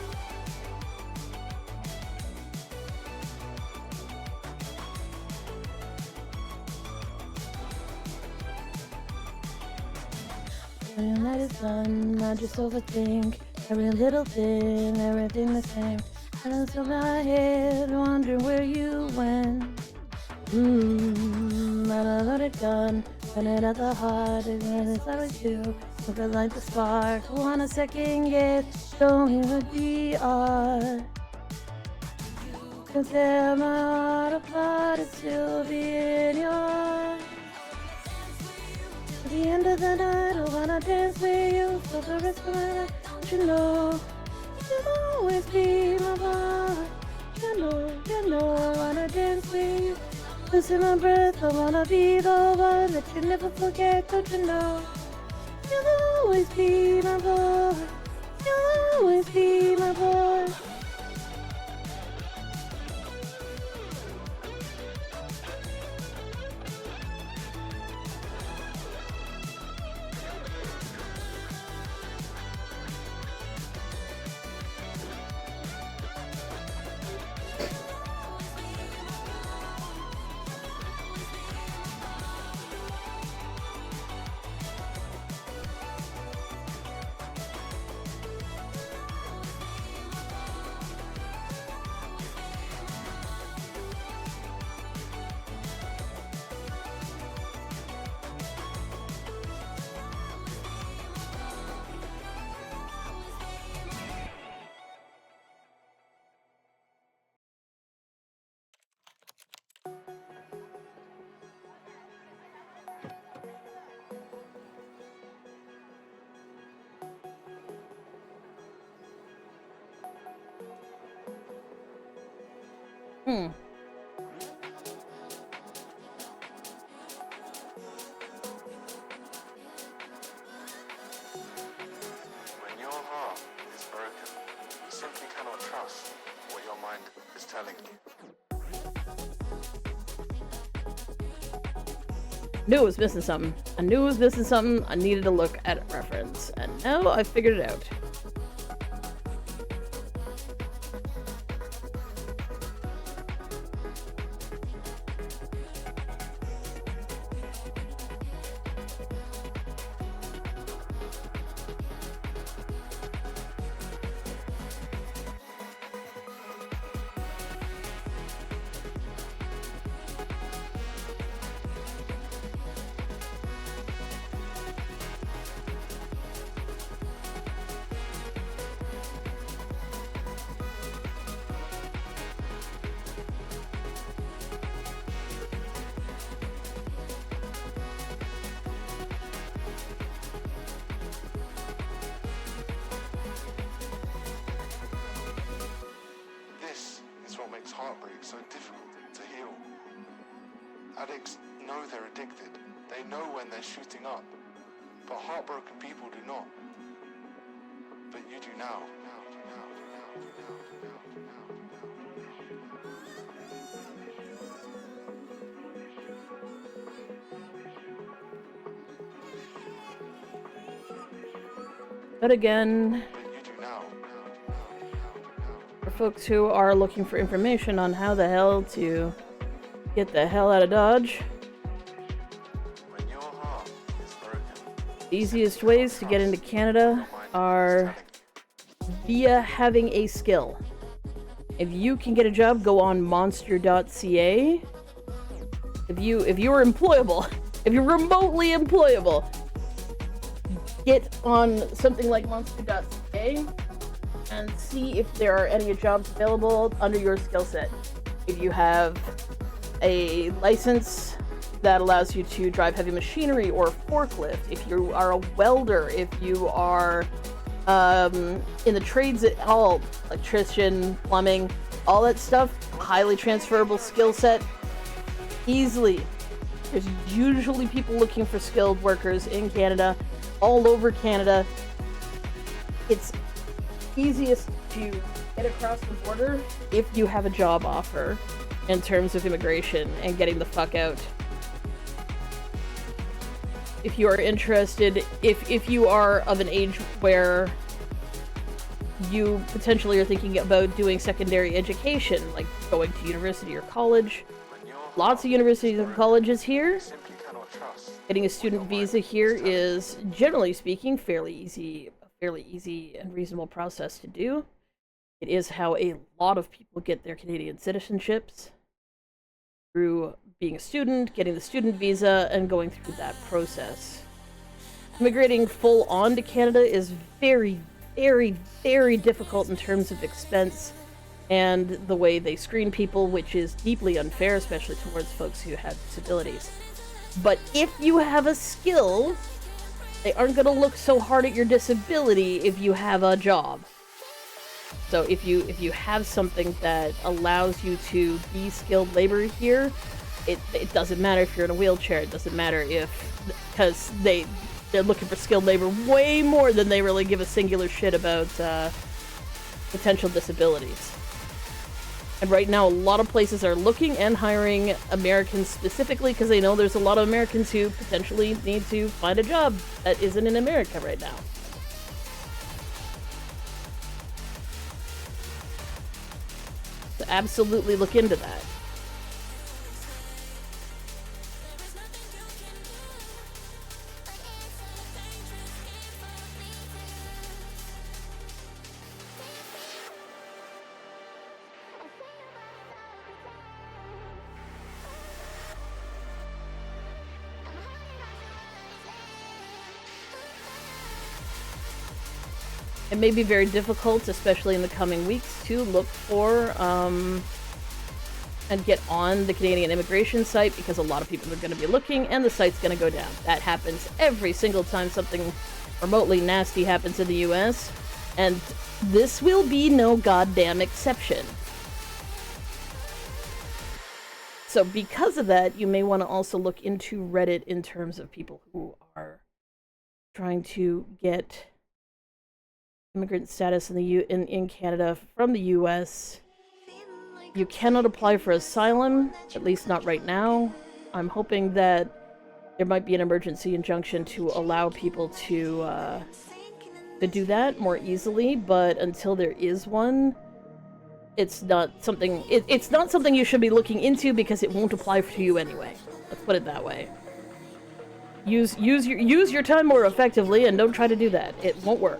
When the night is done, I just overthink every little thing, everything the same. And I still my head, wondering where you went. But I loaded gun, put it at the heart, and when it's I with you, look like the spark. Wanna second guess, show me what we are. Can tear my heart apart, it's still be in your eyes. At the end of the night, I wanna dance with you for the rest of my life, don't you know? You'll always be my boy, you know, I wanna dance with you. Losing my breath, I wanna be the one that you never forget, don't you know? You'll always be my boy, you'll always be my boy. Hmm. When your heart is broken, you simply cannot trust what your mind is telling you. Knew it was missing something. I knew it was missing something. I needed to look at a reference. And now I figured it out. This is what makes heartbreak so difficult to heal. Addicts know they're addicted. They know when they're shooting up. But heartbroken people do not. But you do now. But again, But you do now. for folks who are looking for information on how the hell to get the hell out of Dodge, When your heart is broken, the easiest ways to get into Canada are via having a skill. If you can get a job, go on monster.ca. If you're employable, if you're remotely employable, get on something like monster.ca and see if there are any jobs available under your skill set. If you have a license that allows you to drive heavy machinery or forklift, if you are a welder, if you are in the trades at all, electrician, plumbing, all that stuff, highly transferable skill set, easily. There's usually people looking for skilled workers in Canada, all over Canada. It's easiest to get across the border if you have a job offer in terms of immigration and getting the fuck out. If you are interested, if you are of an age where you potentially are thinking about doing secondary education, like going to university or college, lots of universities and colleges here. Getting a student visa here is, generally speaking, fairly easy and reasonable process to do. It is how a lot of people get their Canadian citizenships, through being a student, getting the student visa, and going through that process. Immigrating full on to Canada is very, very, very difficult in terms of expense and the way they screen people, which is deeply unfair, especially towards folks who have disabilities. But if you have a skill, they aren't going to look so hard at your disability if you have a job. So if you have something that allows you to be skilled labor here, it doesn't matter if you're in a wheelchair. It doesn't matter because they're looking for skilled labor way more than they really give a singular shit about potential disabilities. And right now, a lot of places are looking and hiring Americans specifically because they know there's a lot of Americans who potentially need to find a job that isn't in America right now. So absolutely look into that. It may be very difficult, especially in the coming weeks, to look for and get on the Canadian immigration site because a lot of people are going to be looking and the site's going to go down. That happens every single time something remotely nasty happens in the US, and this will be no goddamn exception. So because of that, you may want to also look into Reddit in terms of people who are trying to get immigrant status in Canada from the US. You cannot apply for asylum, at least not right now. I'm hoping that there might be an emergency injunction to allow people to do that more easily, but until there is one, it's not something it's not something you should be looking into because it won't apply to you anyway. Let's put it that way. Use your time more effectively and don't try to do that. It won't work.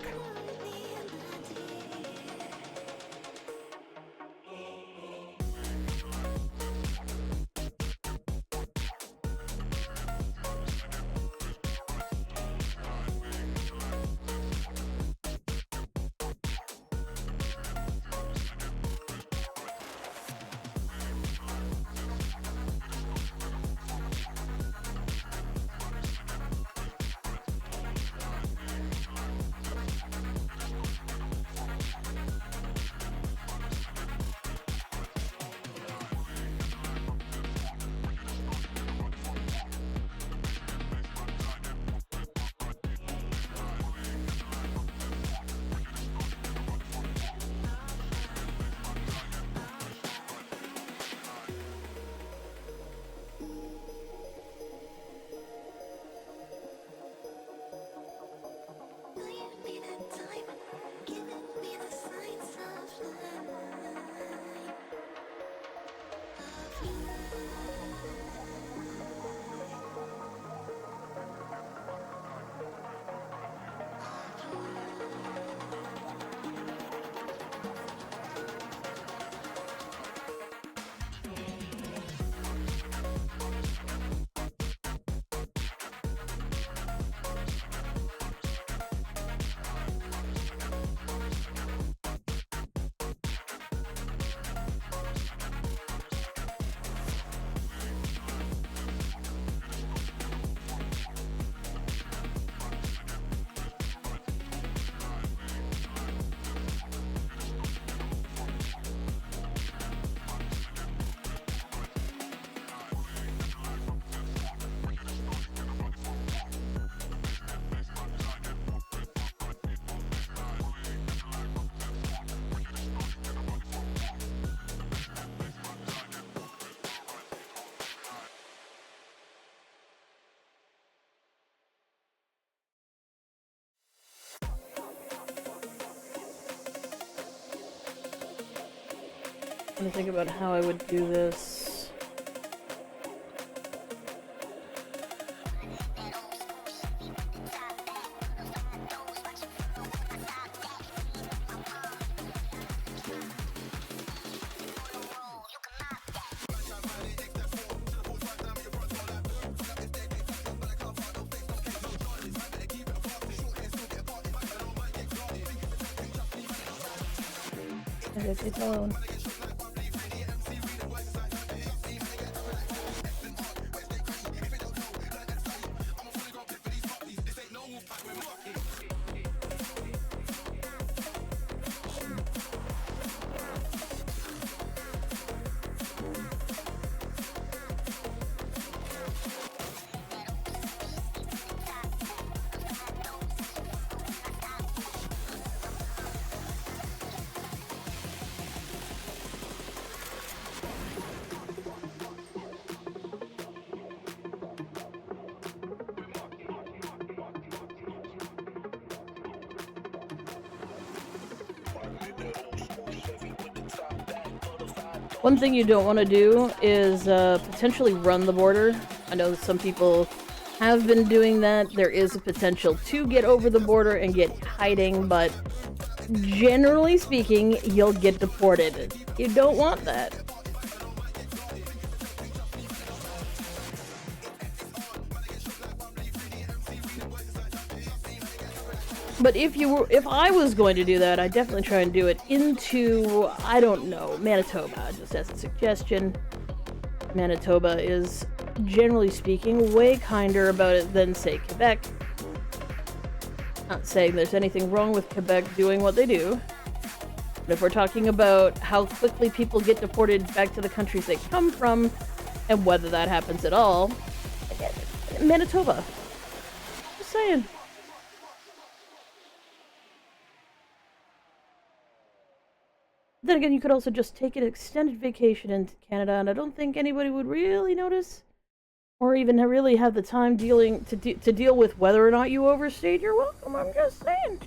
trying to think about how I would do this. Okay, it's alone. One thing you don't want to do is potentially run the border. I know that some people have been doing that. There is a potential to get over the border and get hiding, but generally speaking, you'll get deported. You don't want that. But if I was going to do that, I'd definitely try and do it into, I don't know, Manitoba, just as a suggestion. Manitoba is, generally speaking, way kinder about it than, say, Quebec. Not saying there's anything wrong with Quebec doing what they do. But if we're talking about how quickly people get deported back to the countries they come from, and whether that happens at all, Manitoba. Just saying. Then again, you could also just take an extended vacation into Canada, and I don't think anybody would really notice, or even really have the time to deal with whether or not you overstayed your welcome. I'm just saying,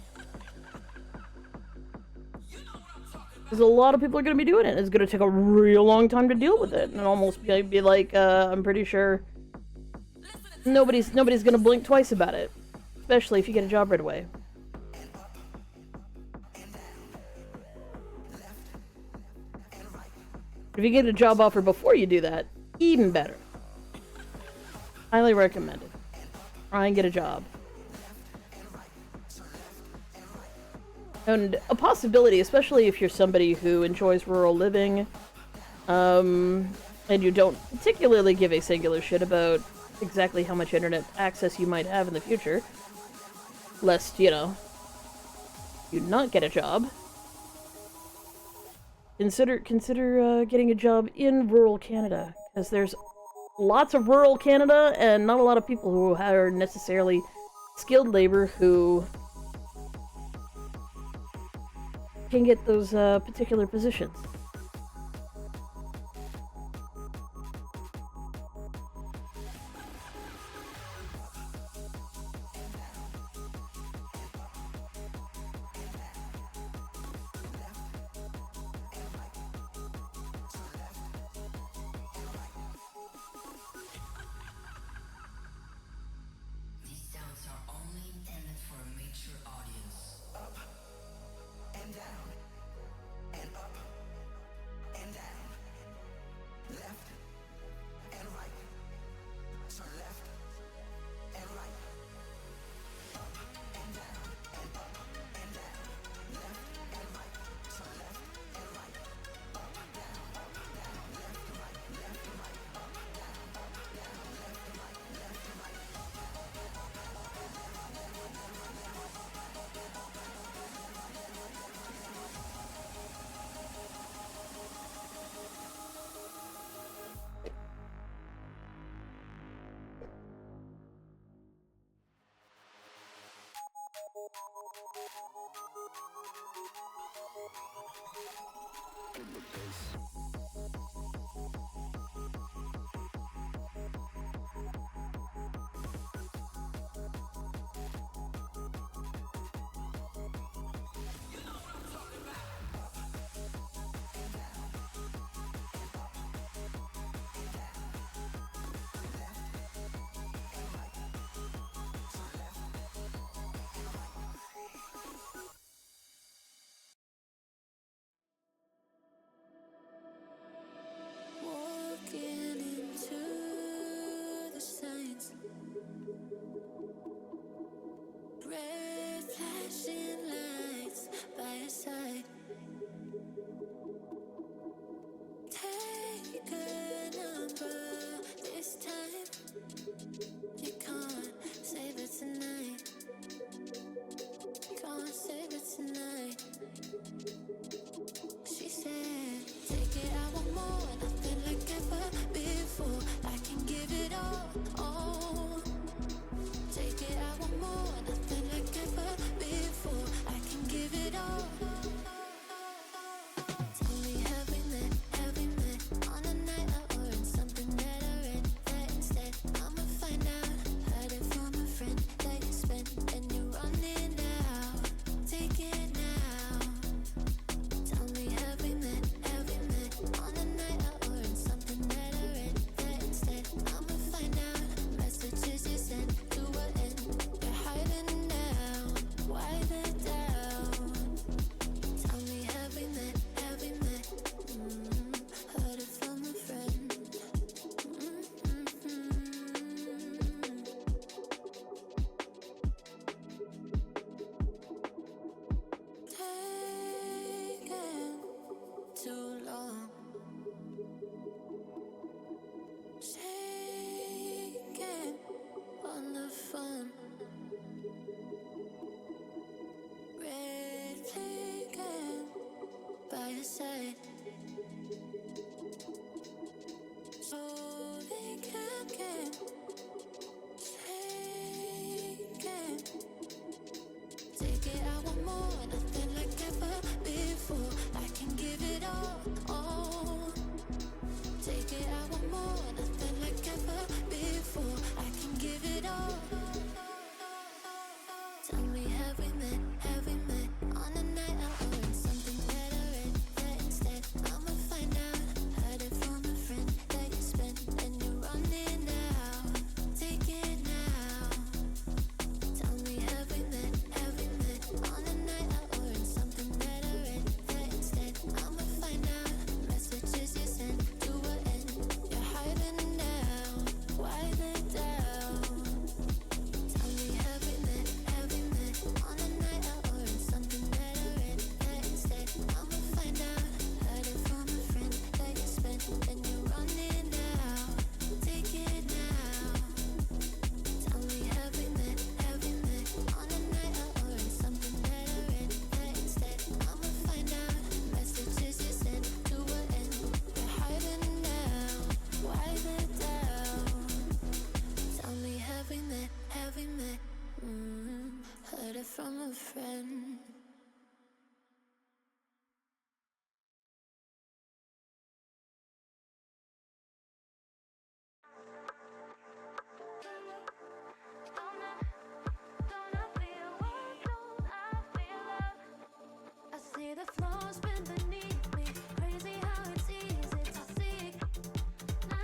because a lot of people are going to be doing it. It's going to take a real long time to deal with it, and almost be like, I'm pretty sure nobody's going to blink twice about it, especially if you get a job right away. If you get a job offer before you do that, even better. Highly recommended. Try and get a job. And a possibility, especially if you're somebody who enjoys rural living, and you don't particularly give a singular shit about exactly how much internet access you might have in the future, lest, you know, you not get a job. Consider getting a job in rural Canada, because there's lots of rural Canada and not a lot of people who are necessarily skilled labor who can get those particular positions. Red flashing lights by your side. Take a number this time. You can't save it tonight. Can't save it tonight. She said, take it, I want more. Nothing like ever before. I can give it all. Take it, I want more. Nothing like ever before. I can give it all. Tell me, have we met on a night out or in something that I read? That instead, I'ma find out. Heard it from a friend that you spent and you're running out. Take it now. Tell me, have we met on a night out or in something that I read? That instead, I'ma find out. Messages you sent to an end. You're hiding now. Why the doubt? Tell me, have we met? Heard it from a friend. Taking too long. Shaking on the phone. Red flagging by your side. So they can't get taken. Take it, I want more. Nothing like ever before. I can give it all. Take it, I want more. Nothing like ever before. I can give it all. Tell me, have we met on a night out or in something that I read? That instead, I'ma find out. Heard it from a friend that you spent and you're running out. Take it now. Tell me, have we met on a night out or in something that I read? That instead, I'ma find out. Messages you sent to an end. You're hiding now. Why the doubt? Tell me, have we met on a night out or in something that I read? That instead, I'ma find out. Heard it from a friend that you spent and you're running out. Take it now. Tell me, have we met on a night out or in something that I read? That instead, I'ma find out. Messages you sent to an end. You're hiding now. Why the doubt? Tell me, have we met? Heard it from a friend. I see the flaws bend beneath me. Crazy how it's easy to see. Nah.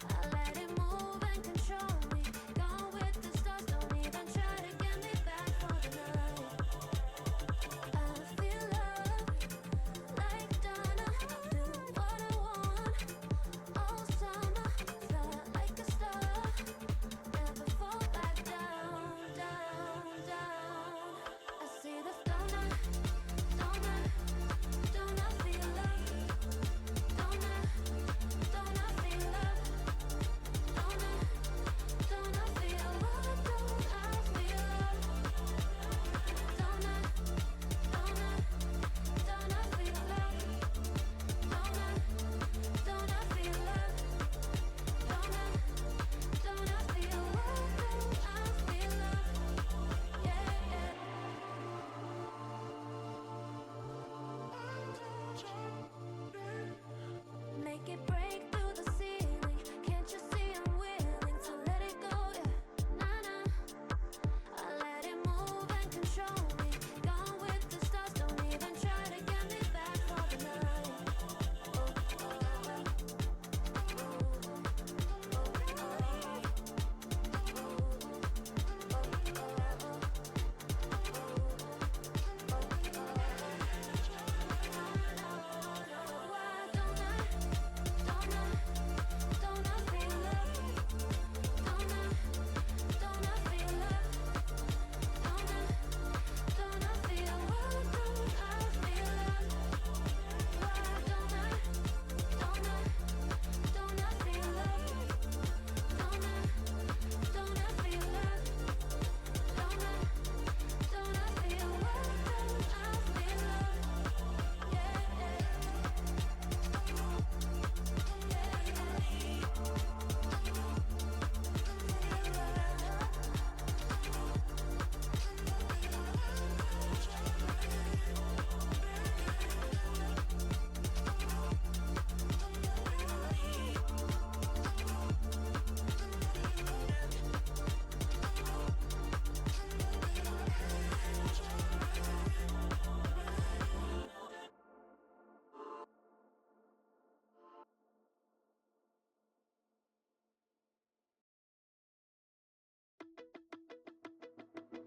I let it move and control me. Gone with the stars, don't even try to get me back for the night.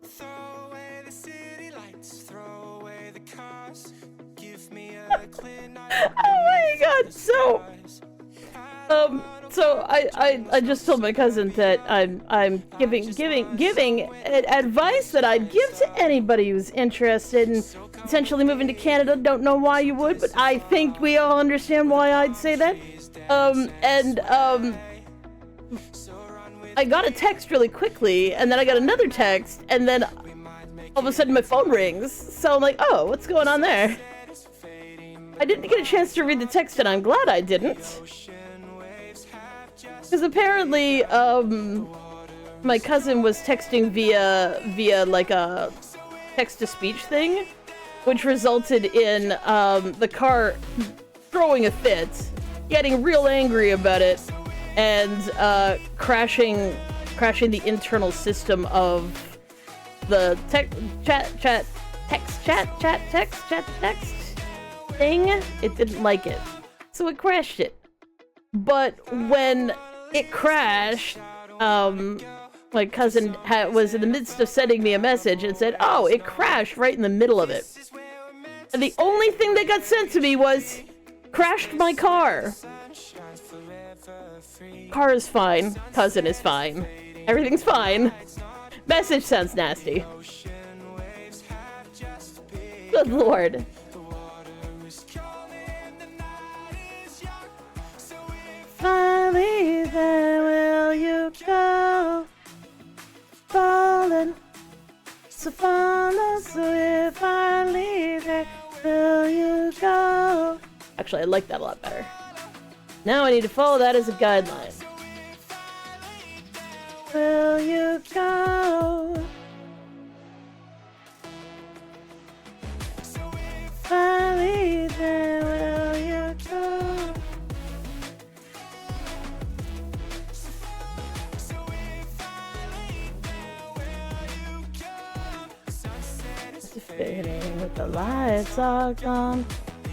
Throw away the city lights, throw away the cars. Give me a clear night. Oh my god, so I just told my cousin that I'm giving advice that I'd give to anybody who's interested in potentially moving to Canada. Don't know why you would, but I think we all understand why I'd say that. I got a text really quickly, and then I got another text, and then all of a sudden my phone rings. So I'm like, oh, what's going on there? I didn't get a chance to read the text, and I'm glad I didn't. Because apparently, my cousin was texting via like a text-to-speech thing, which resulted in the car throwing a fit, getting real angry about it, and crashing the internal system of the text thing. It didn't like it, so it crashed it. But when it crashed, my cousin was in the midst of sending me a message and said, oh, it crashed right in the middle of it. And the only thing that got sent to me was, crashed my car. Car is fine. Cousin is fine. Everything's fine. Message sounds nasty. Good lord. Finally, there will you go, falling, so follow, so if I leave, there will you go. Actually, I like that a lot better. Now I need to follow that as a guideline. Will you go? Finally, there will you go? Fading with the lights are gone,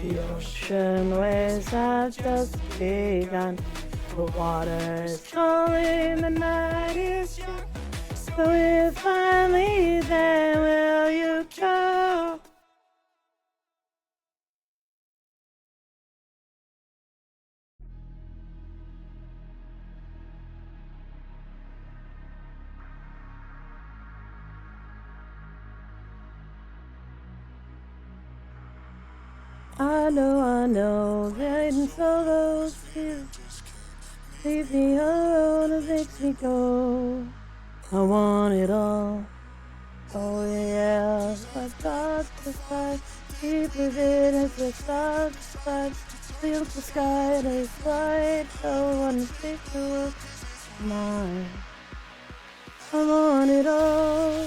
the ocean waves have just begun. The water is calling, the night is young. So if I leave, then will you go? I know, waiting so those tears leave me alone, it makes me go. I want it all. Oh yeah, I've got to fight. Keep living as the stars fight. Feel the sky and it's bright. Don't wanna take the world mine. I want it all.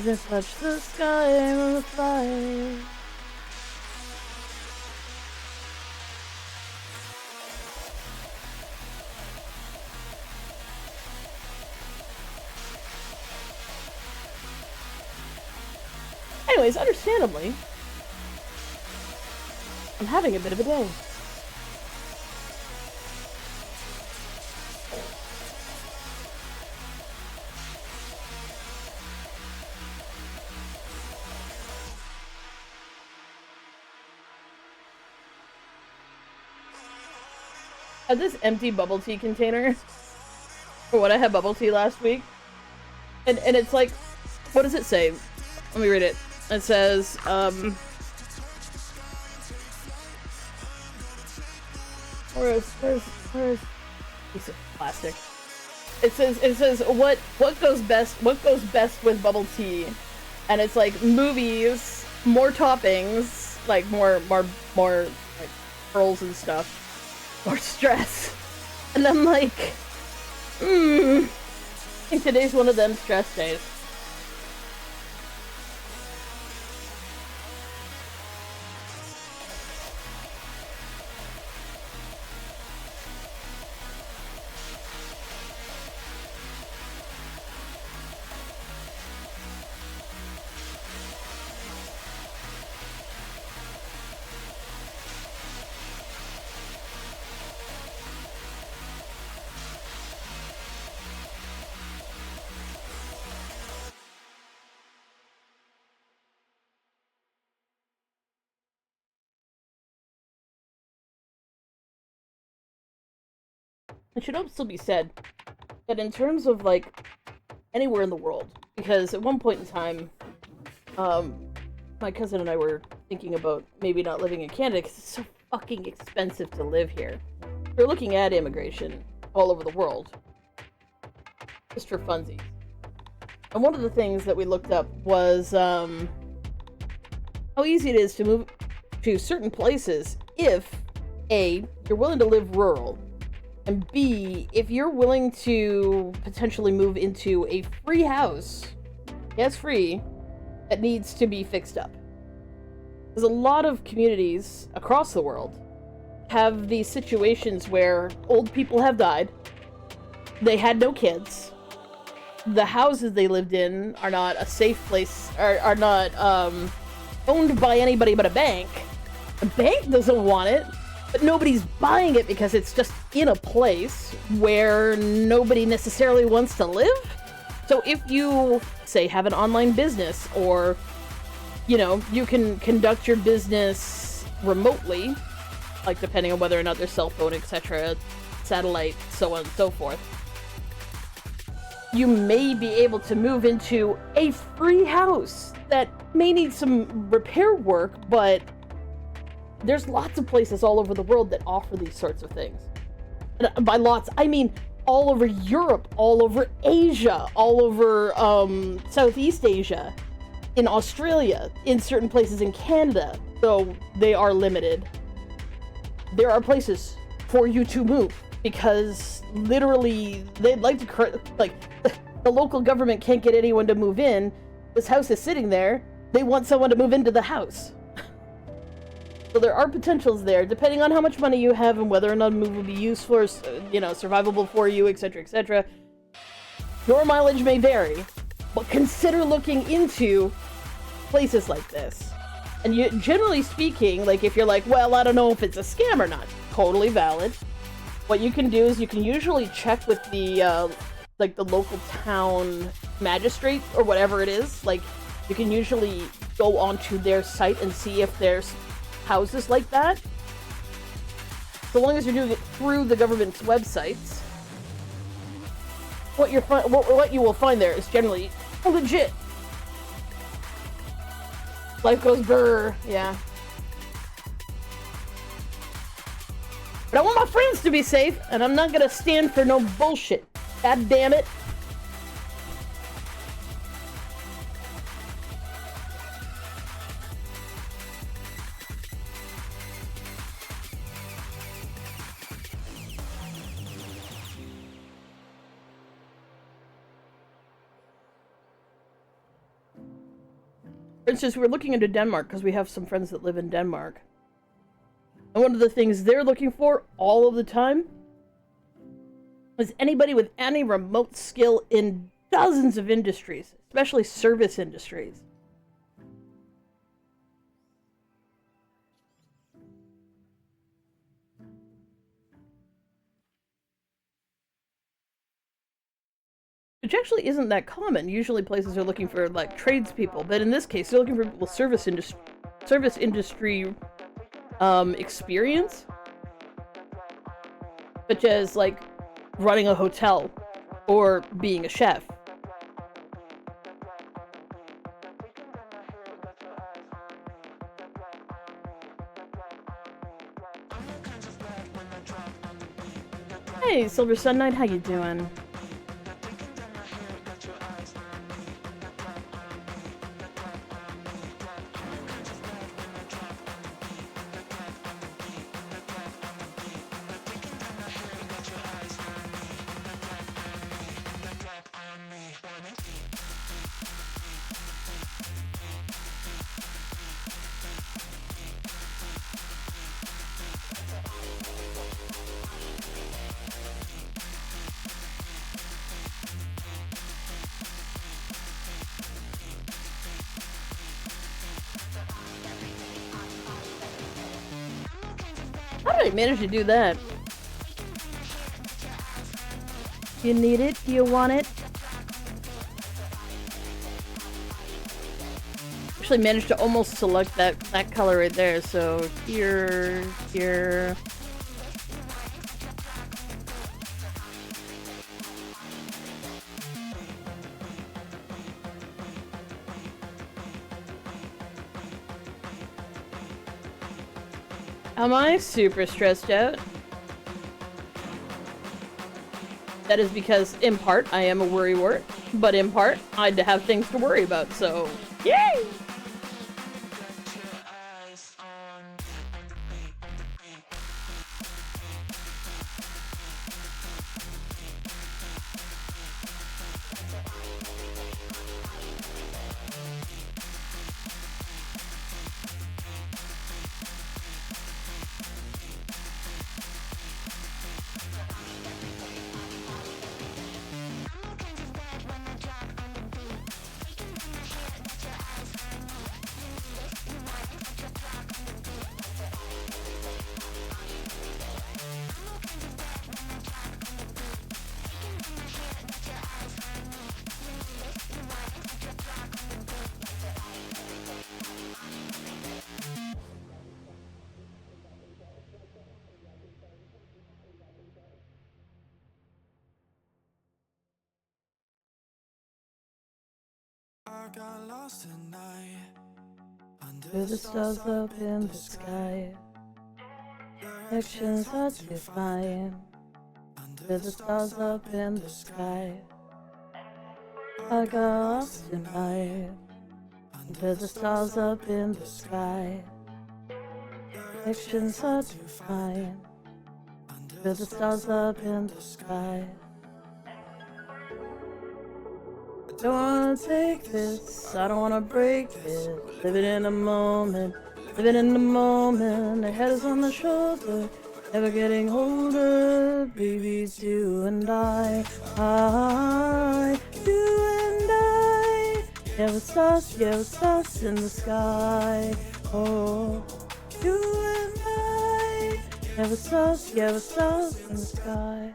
Just touch the sky and the fire. Anyways, understandably, I'm having a bit of a day. I had this empty bubble tea container for when I had bubble tea last week. And it's like, what does it say? Let me read it. It says, where's piece of plastic? It says what goes best with bubble tea, and it's like movies, more toppings, like more like pearls and stuff, more stress, and I'm like, I think today's one of them stress days. it should also be said that in terms of, like, anywhere in the world, because at one point in time, my cousin and I were thinking about maybe not living in Canada because it's so fucking expensive to live here. We're looking at immigration all over the world, just for funsies. And one of the things that we looked up was how easy it is to move to certain places if A, you're willing to live rural, and B, if you're willing to potentially move into a free house, yes, free, that needs to be fixed up. There's a lot of communities across the world have these situations where old people have died, they had no kids, the houses they lived in are not a safe place, are not owned by anybody but a bank. The bank doesn't want it, but nobody's buying it because it's just in a place where nobody necessarily wants to live. So if you, say, have an online business, or, you know, you can conduct your business remotely, like depending on whether or not there's cell phone, etc., satellite, so on and so forth, you may be able to move into a free house that may need some repair work, but there's lots of places all over the world that offer these sorts of things. And by lots, I mean all over Europe, all over Asia, all over Southeast Asia, in Australia, in certain places in Canada, though they are limited. There are places for you to move, because literally they'd like to, like, the local government can't get anyone to move in. This house is sitting there. They want someone to move into the house. So there are potentials there, depending on how much money you have and whether or not a move will be useful or, you know, survivable for you, etc., etc. Your mileage may vary, but consider looking into places like this. And you, generally speaking, like, if you're like, well, I don't know if it's a scam or not, totally valid. What you can do is you can usually check with the, like, the local town magistrate or whatever it is. Like, you can usually go onto their site and see if there's houses like that. So long as you're doing it through the government's websites, what you will find there is generally legit. Life goes brr, yeah. But I want my friends to be safe, and I'm not gonna stand for no bullshit. God damn it. For instance, we're looking into Denmark because we have some friends that live in Denmark. And one of the things they're looking for all of the time is anybody with any remote skill in dozens of industries, especially service industries. Which actually isn't that common. Usually places are looking for, like, tradespeople, but in this case, they're looking for people with service industry experience, such as, like, running a hotel or being a chef. Hey, Silver Sun Knight, how you doing? How did I manage to do that? Do you need it? Do you want it? Actually managed to almost select that color right there, so here. Am I super stressed out? That is because, in part, I am a worrywart, but in part, I have things to worry about, so yay! I got lost tonight With the stars up in the sky, directions hard to find. With the stars up in the sky, I got lost in night. With the stars up in the sky, directions hard to find. With the stars up in the sky. I don't wanna take this, I don't wanna break it. Living in the moment, living in the moment. The head is on the shoulder, never getting older. Baby, it's you and I, you and I. Yeah, with stars in the sky. Oh, you and I. Yeah, with stars in the sky.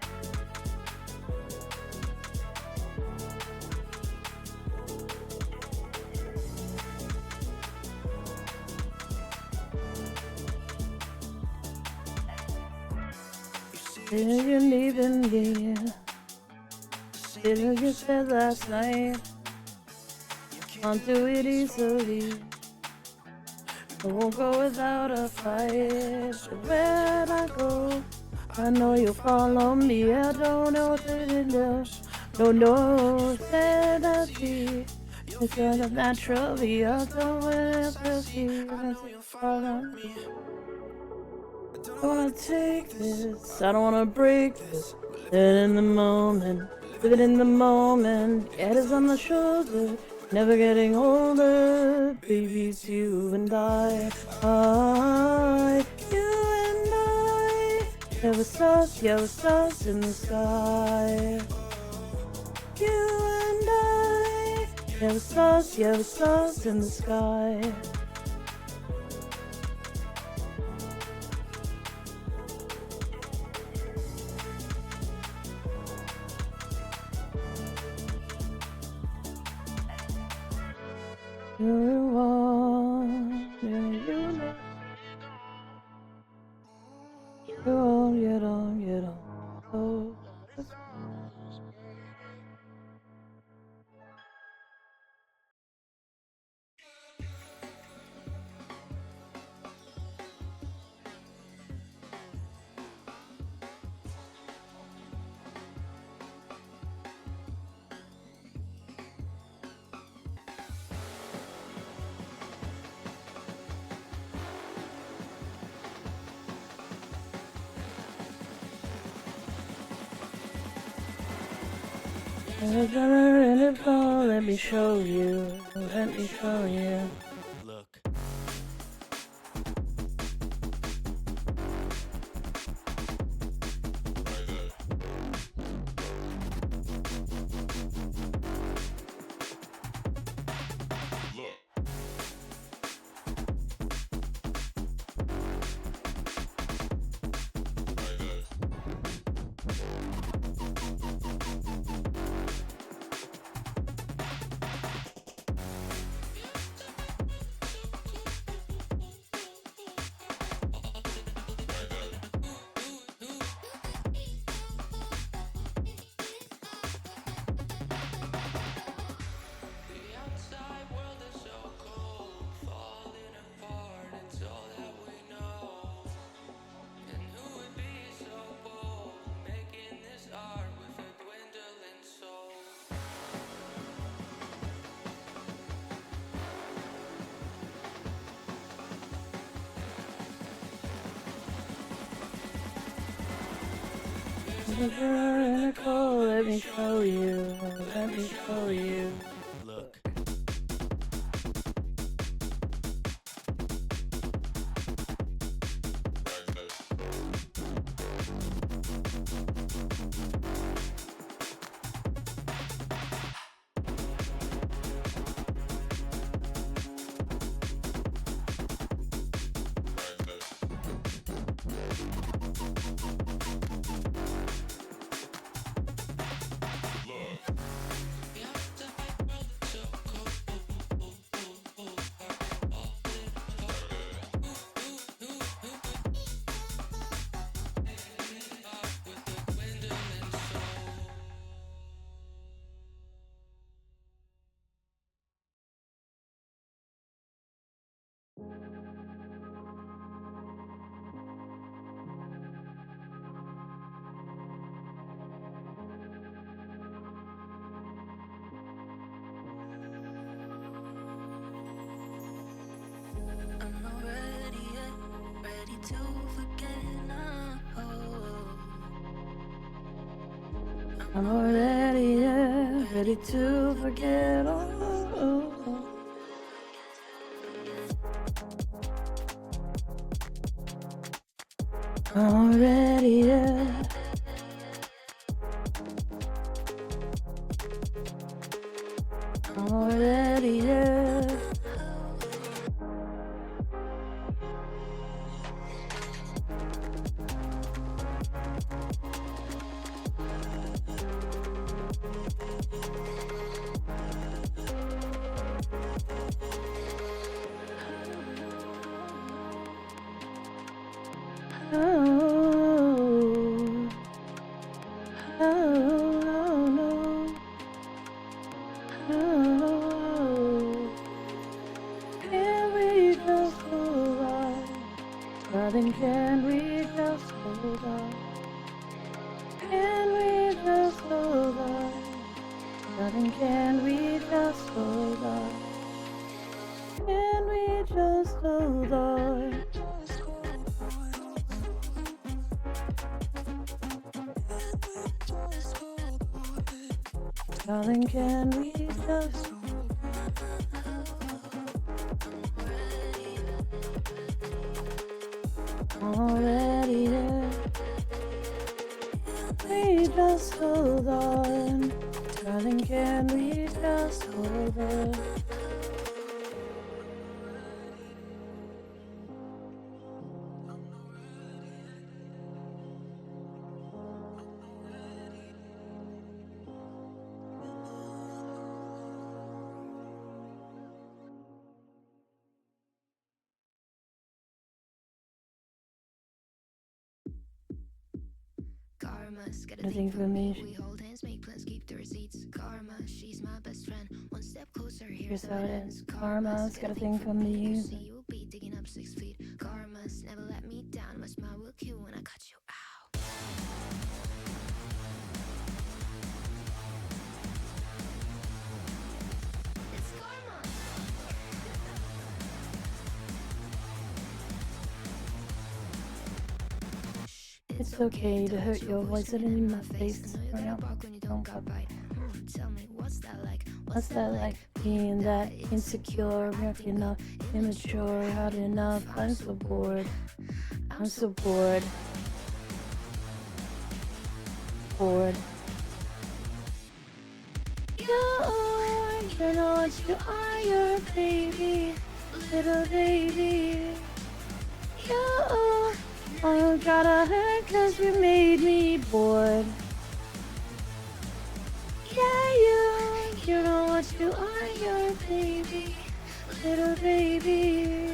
Didn't you leaving me? Didn't you said last night? Can't do it easily. I won't go without a fight. Where I go, I know you'll follow me. I don't know what to do. Don't know where to be. It's kind of naturally. I don't want to see. Follow me. I don't wanna take this, I don't wanna break this. Living in the moment, living in the moment. Head is on the shoulder, never getting older. Baby, it's you and I, you and I. Yellow stars in the sky. You and I, yellow stars in the sky. You want, you know. You don't. Oh. Let me show you. Let me show you. Look. in a cold, let me show you. Let me show you. Look. I'm not ready yet, ready to forget now. I'm already ready to forget all. I'm already I'm already Oh, oh, no. Oh, can we just hold on? Darling, can we just hold on? Can we just hold on? Darling, can we just hold on? Can we just hold on? Darling, can we just already there? We just hold on. Darling, can we just hold on? Karma's got a Nothing thing for me. We hold hands, make plans, keep the receipts. Karma, she's my best friend. One step closer, Here's how it ends. Karma's got a thing for me. You see, you'll be digging up 6 feet. Karma's never let me down. My smile will kill when I cut you out. It's karma. It's okay to hurt your voice and in my face. When you don't got bite. Tell me, what's that like? What's that like? Being that insecure, rough enough, immature, hot enough. I'm so bored. I'm so bored. Bored. You know what you are, you're a baby, little baby. You gotta hurt 'cause you made me bored. Yeah, you know what you are, you're a baby, little baby.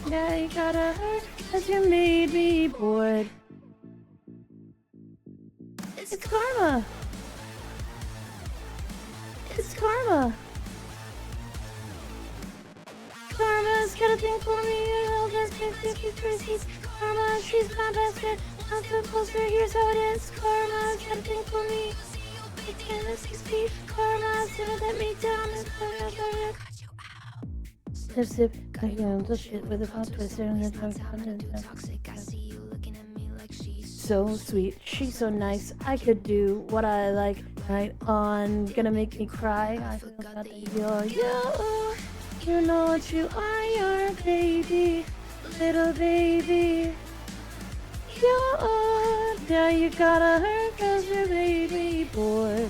Yeah, you gotta hurt 'cause you made me bored. It's karma. It's karma. Karma's got a thing for me, and I'll just take 50 receipts. Karma, she's my best friend. One step closer, here's how it ends. Karma's got a thing for me. It can 6 feet. Karma's gonna let me down. Sip, sip, cutting on the shit with a hot twister and then toxic. I see you looking at me like she's so sweet, she's so nice. I could do what I like night on. Gonna make me cry. I forgot that you're you. You know what you are, you're a baby, little baby. You now you gotta hurt 'cause you're baby bored.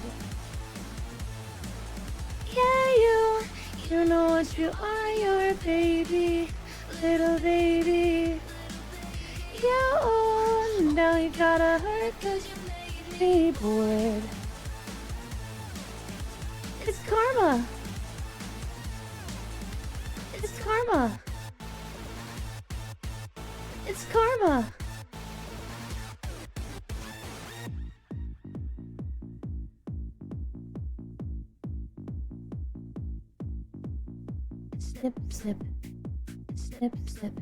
Yeah, you know what you are, you're a baby, little baby. You now you gotta hurt 'cause you're baby bored. It's karma. It's karma. It's karma. Snip, snip, snip, snip,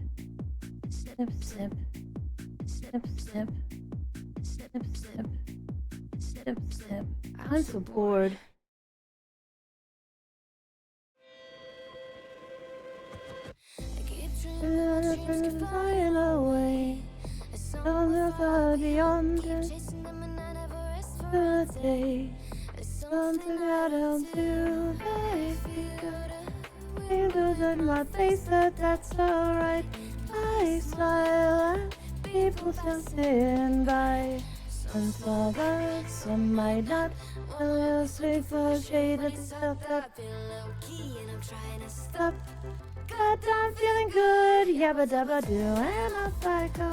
snip, snip, snip, snip, snip, snip, snip, snip. I'm so bored. Flying away, something beyond the day, something I don't do. I feel windows in my face, but that's alright. I smile at people passing by. Some saw that, some might not. Well, we'll swing for shade at the top. Stop. God, I'm feeling good, yabba dabba do, and off I go.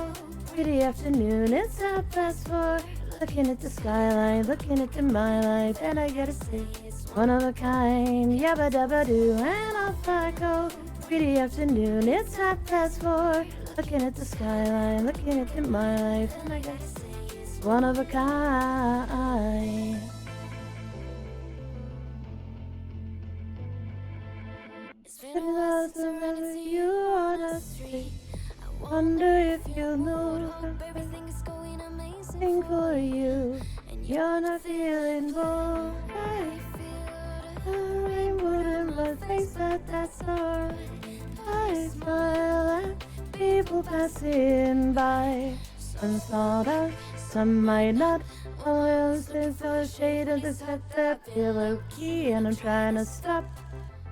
Pretty afternoon, it's 4:30. Looking at the skyline, looking into my life, and I gotta say, it's one of a kind, yabba dabba do, and off I go. Pretty afternoon, it's 4:30. Looking at the skyline, looking into my life, and I gotta say, it's one of a kind. Lots of you on the street. I wonder if you know everything is going amazing for you, and you're not feeling bold. I feel the rainbow in my face, but that's alright. I smile at people passing by. Some saw that, some might not. All else is a shade of the set that feel low key, and I'm trying to stop.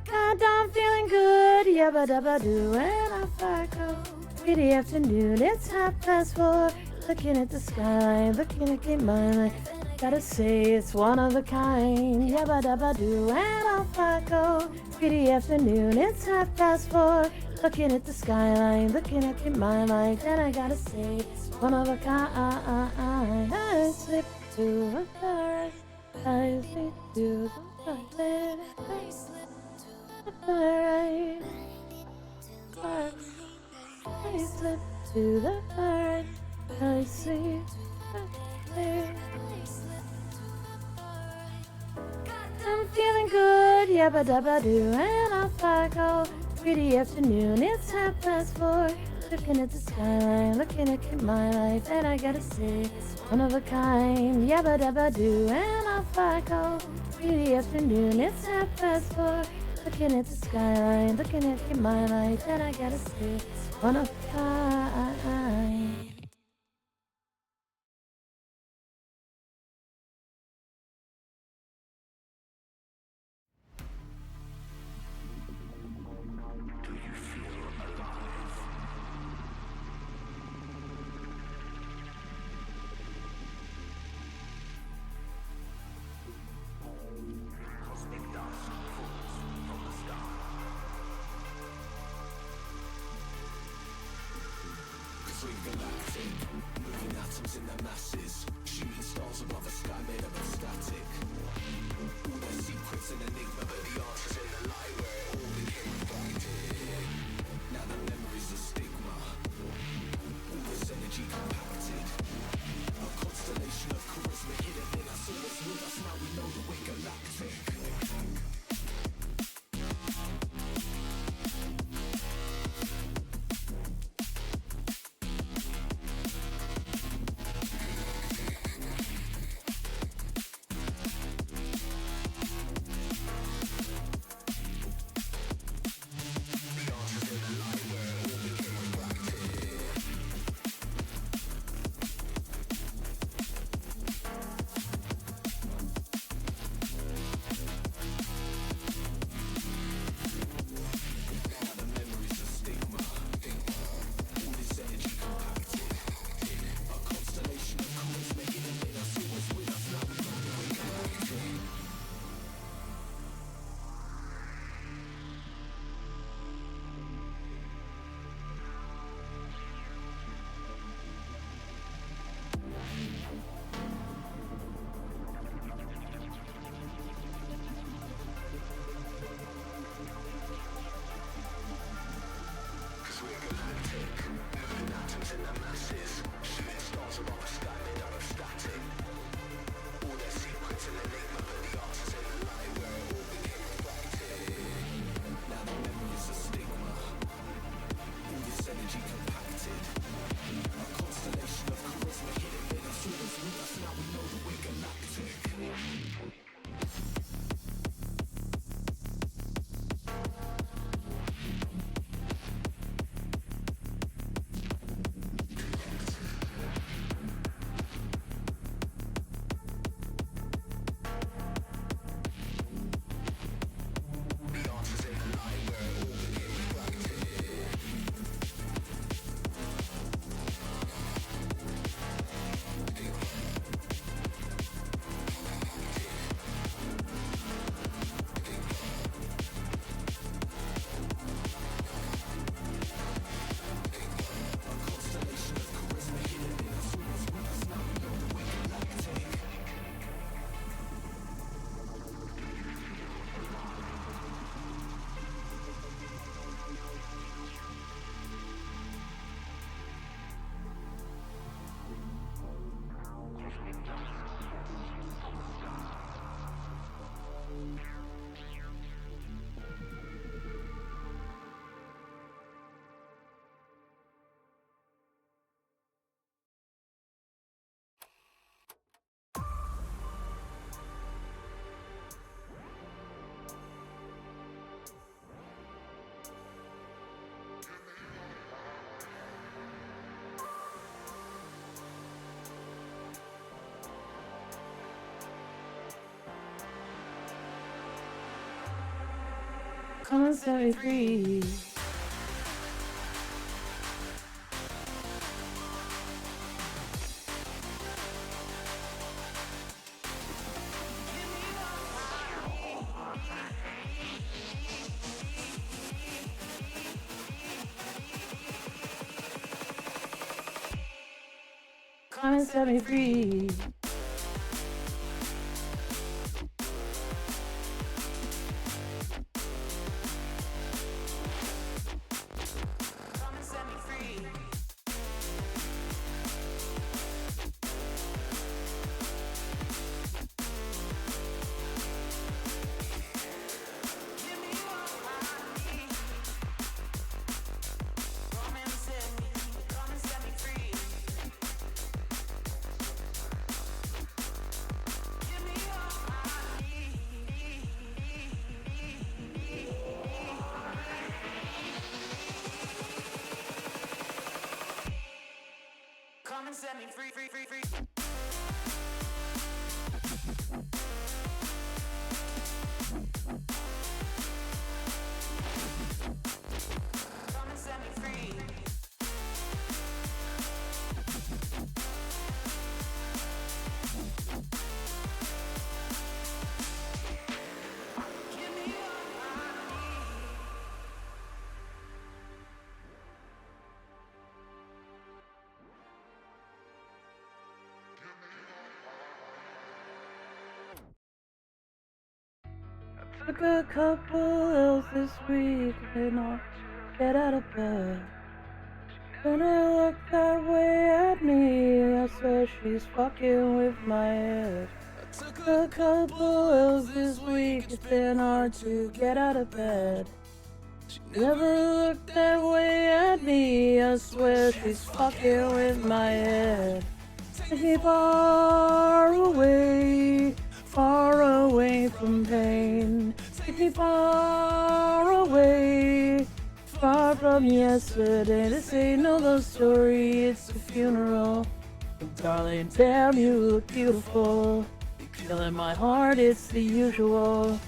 God, I'm feeling good, yabba dabba do, and off I go. Pretty afternoon, it's 4:30. Looking at the sky, looking at my life. Gotta say it's one of a kind, yabba dabba do, and off I go. Pretty afternoon, it's 4:30. Looking at the skyline, looking at my life, and I gotta say it's one of a kind. I slip to the right, I slip to the left, I slip to the right, I slip to the right, I see the I'm feeling good, yabba dabba do, and off I go. Pretty afternoon, it's 4:30. Looking at the skyline, looking at my life, and I gotta say, it's one of a kind, yabba dabba do, and off I go. Pretty afternoon, it's 4:30. Looking at the skyline, looking at my life, and I gotta say, it's one of a kind. Come and set me free. Come and set me free. Come and set me free, free, free, free. Come and set me free. Took a couple L's this week and not get out of bed. When I look that way at me, I swear she's fucking with my head. Took a couple L's this week, it's been hard to get out of bed. Never looked that way at me, I swear she's fucking with my head. Take me far away from pain. Take me far away, far from yesterday. This ain't no love story, it's a funeral. Darling, damn, you look beautiful. Killing my heart, it's the usual.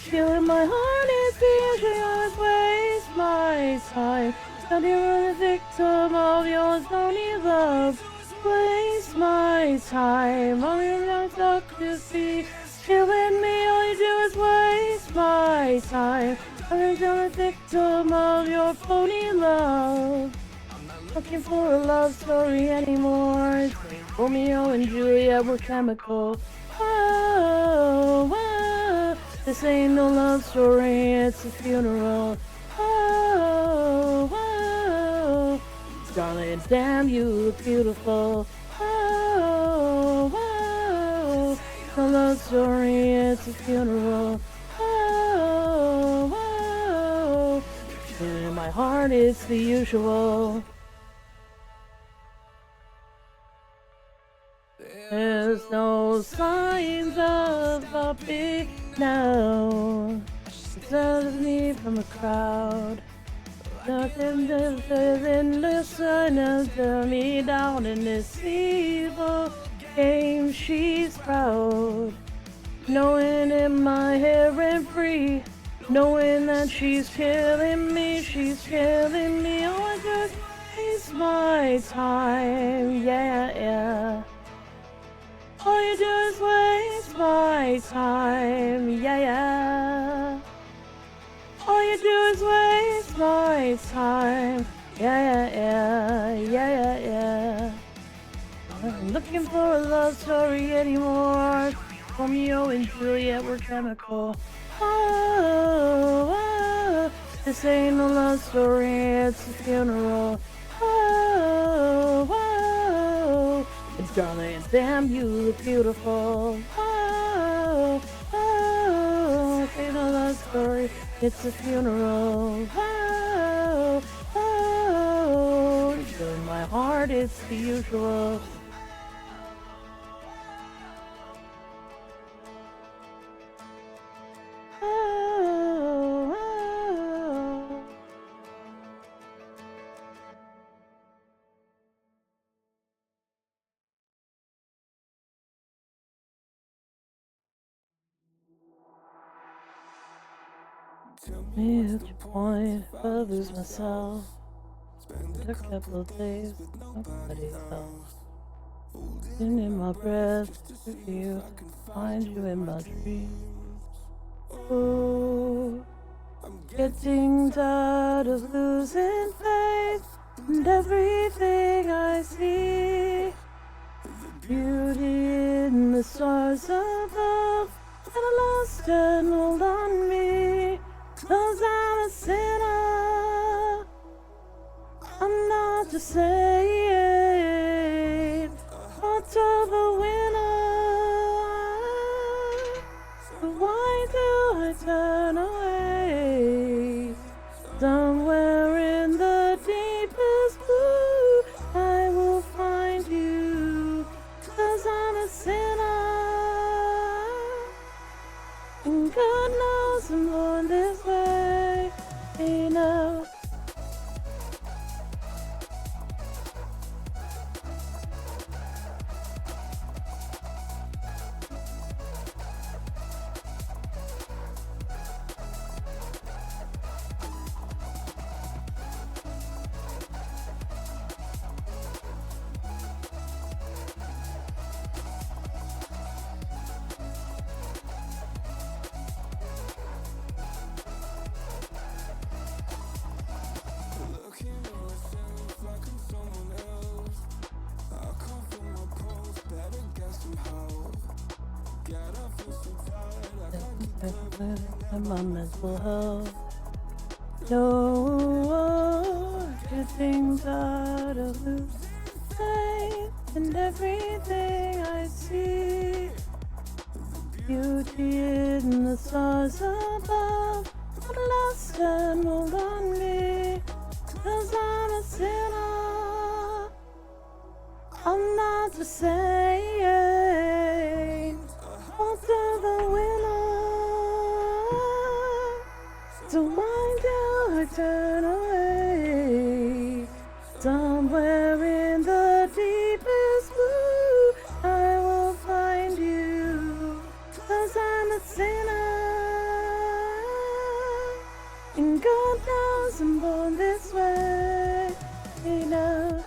Killing my heart, it's the usual. Always waste my time. Tell you're a victim of your phony love. Waste my time. All you're stuck to see. Killing me, all you do is waste my time. I'm a victim of your phony love. Looking for a love story anymore. Romeo and Juliet were chemical. Oh, oh, this ain't no love story, it's a funeral. Oh, oh, darling, damn, you look beautiful. Oh, oh, no love story, it's a funeral. Oh, oh, in my heart, it's the usual. There's no signs of puppy now. It's out of me from the crowd. Nothing doesn't listen to me down in this evil game. She's proud, knowing in my hair and free, knowing that she's killing me. She's killing me. Oh, I just waste my time. Yeah, yeah. All you do is waste my time, yeah, yeah. All you do is waste my time, yeah, yeah, yeah, yeah, yeah. I'm not looking for a love story anymore. Romeo and Juliet were chemical. Oh, oh, this ain't no love story, it's a funeral. Oh, oh, darling, damn, you look beautiful. Oh, oh, it's ain't a love story, it's a funeral. Oh, oh, in my heart, it's the usual. Oh, oh. Me at your point, if I lose myself. A couple of days with nobody else. And in my breath, with you, find you in my dreams. Oh, getting tired of losing faith and everything I see. Beauty in the stars above, and I lost and hold on me. 'Cause I'm a sinner, I'm not the same. Heart of a winner, so why do I turn away? Somewhere in the deepest blue, I will find you. 'Cause I'm a sinner, and God knows I'm born this way. You know. I'm on mental health. No, getting tired of losing faith in everything I see. Beauty in the stars above, but lost and hold on me. 'Cause I'm a sinner, I'm not the same. Heart of the winner, so why do I turn away? Somewhere in the deepest blue, I will find you. 'Cause I'm a sinner, and God knows I'm born this way. You know.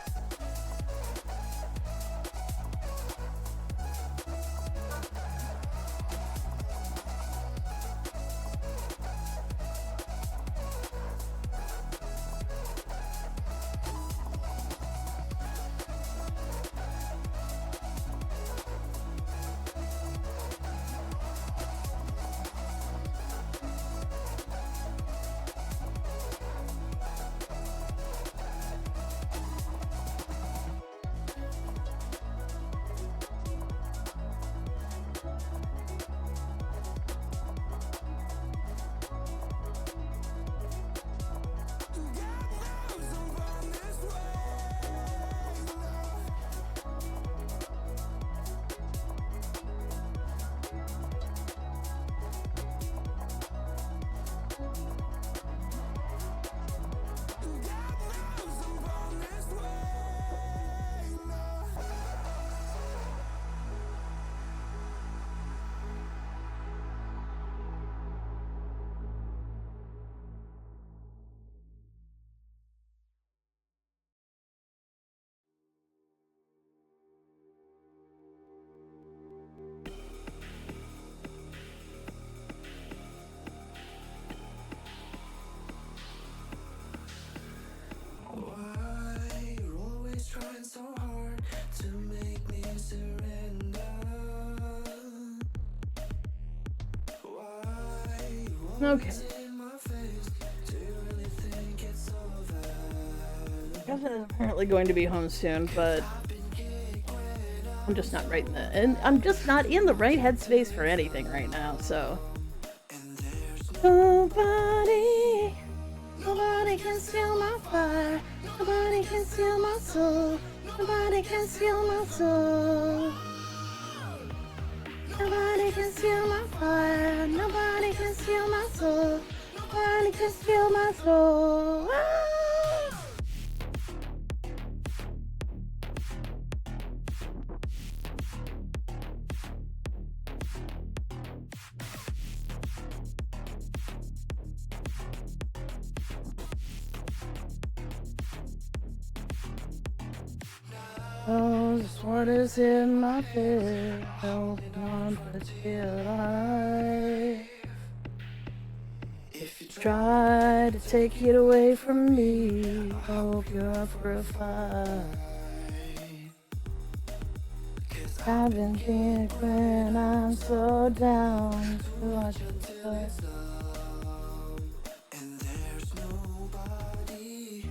Trying so hard to make me surrender. Why Okay. in my face? Do you really think it's over? Kevin is apparently going to be home soon, but I'm just not right in the and I'm just not in the right headspace for anything right now, so nobody can steal my fire. Nobody can steal my soul. Nobody can steal my soul. Nobody can steal my fire. Nobody can steal my soul. Nobody can steal my soul. Ah! Oh, this word is in my bed. Holding on for dear life. If you Try to take it away from me. Hope you're up for a fight. I've been thinking when I'm so down to watch you play. and there's nobody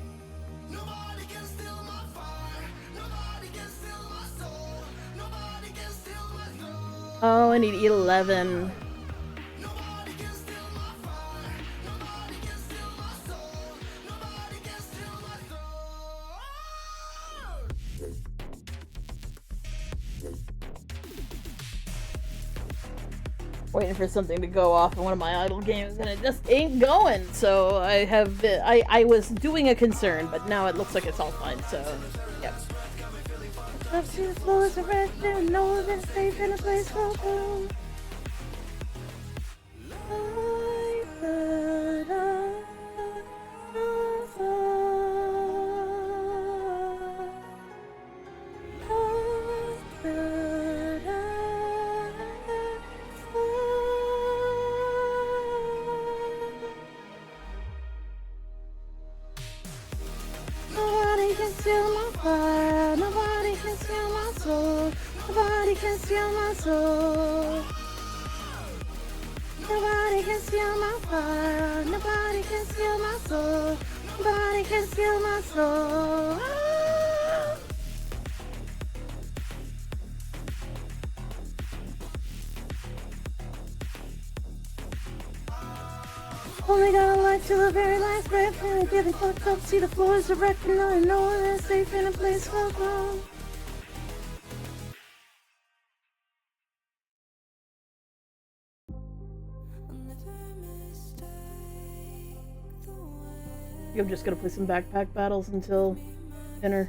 can steal my fire. Nobody can steal my soul. Nobody can steal my soul. Oh, I need E11. Nobody can steal my fire. Nobody can steal my soul. Nobody can steal my soul. Waiting for something to go off in one of my idle games and it just ain't going. So I have been, I was doing a concern, but now it looks like it's all fine. So, yep. Up to the floors of red, know that safe in a place called home. Nobody can steal my fire, nobody can steal my soul, nobody can steal my soul. Nobody can steal my fire, nobody can steal my soul, nobody can steal my soul. Only got a light till the very last breath, and I'm getting fucked up, see the floors are wrecked, and I know that I'm safe in a place called home. I'm just gonna play some backpack battles until dinner.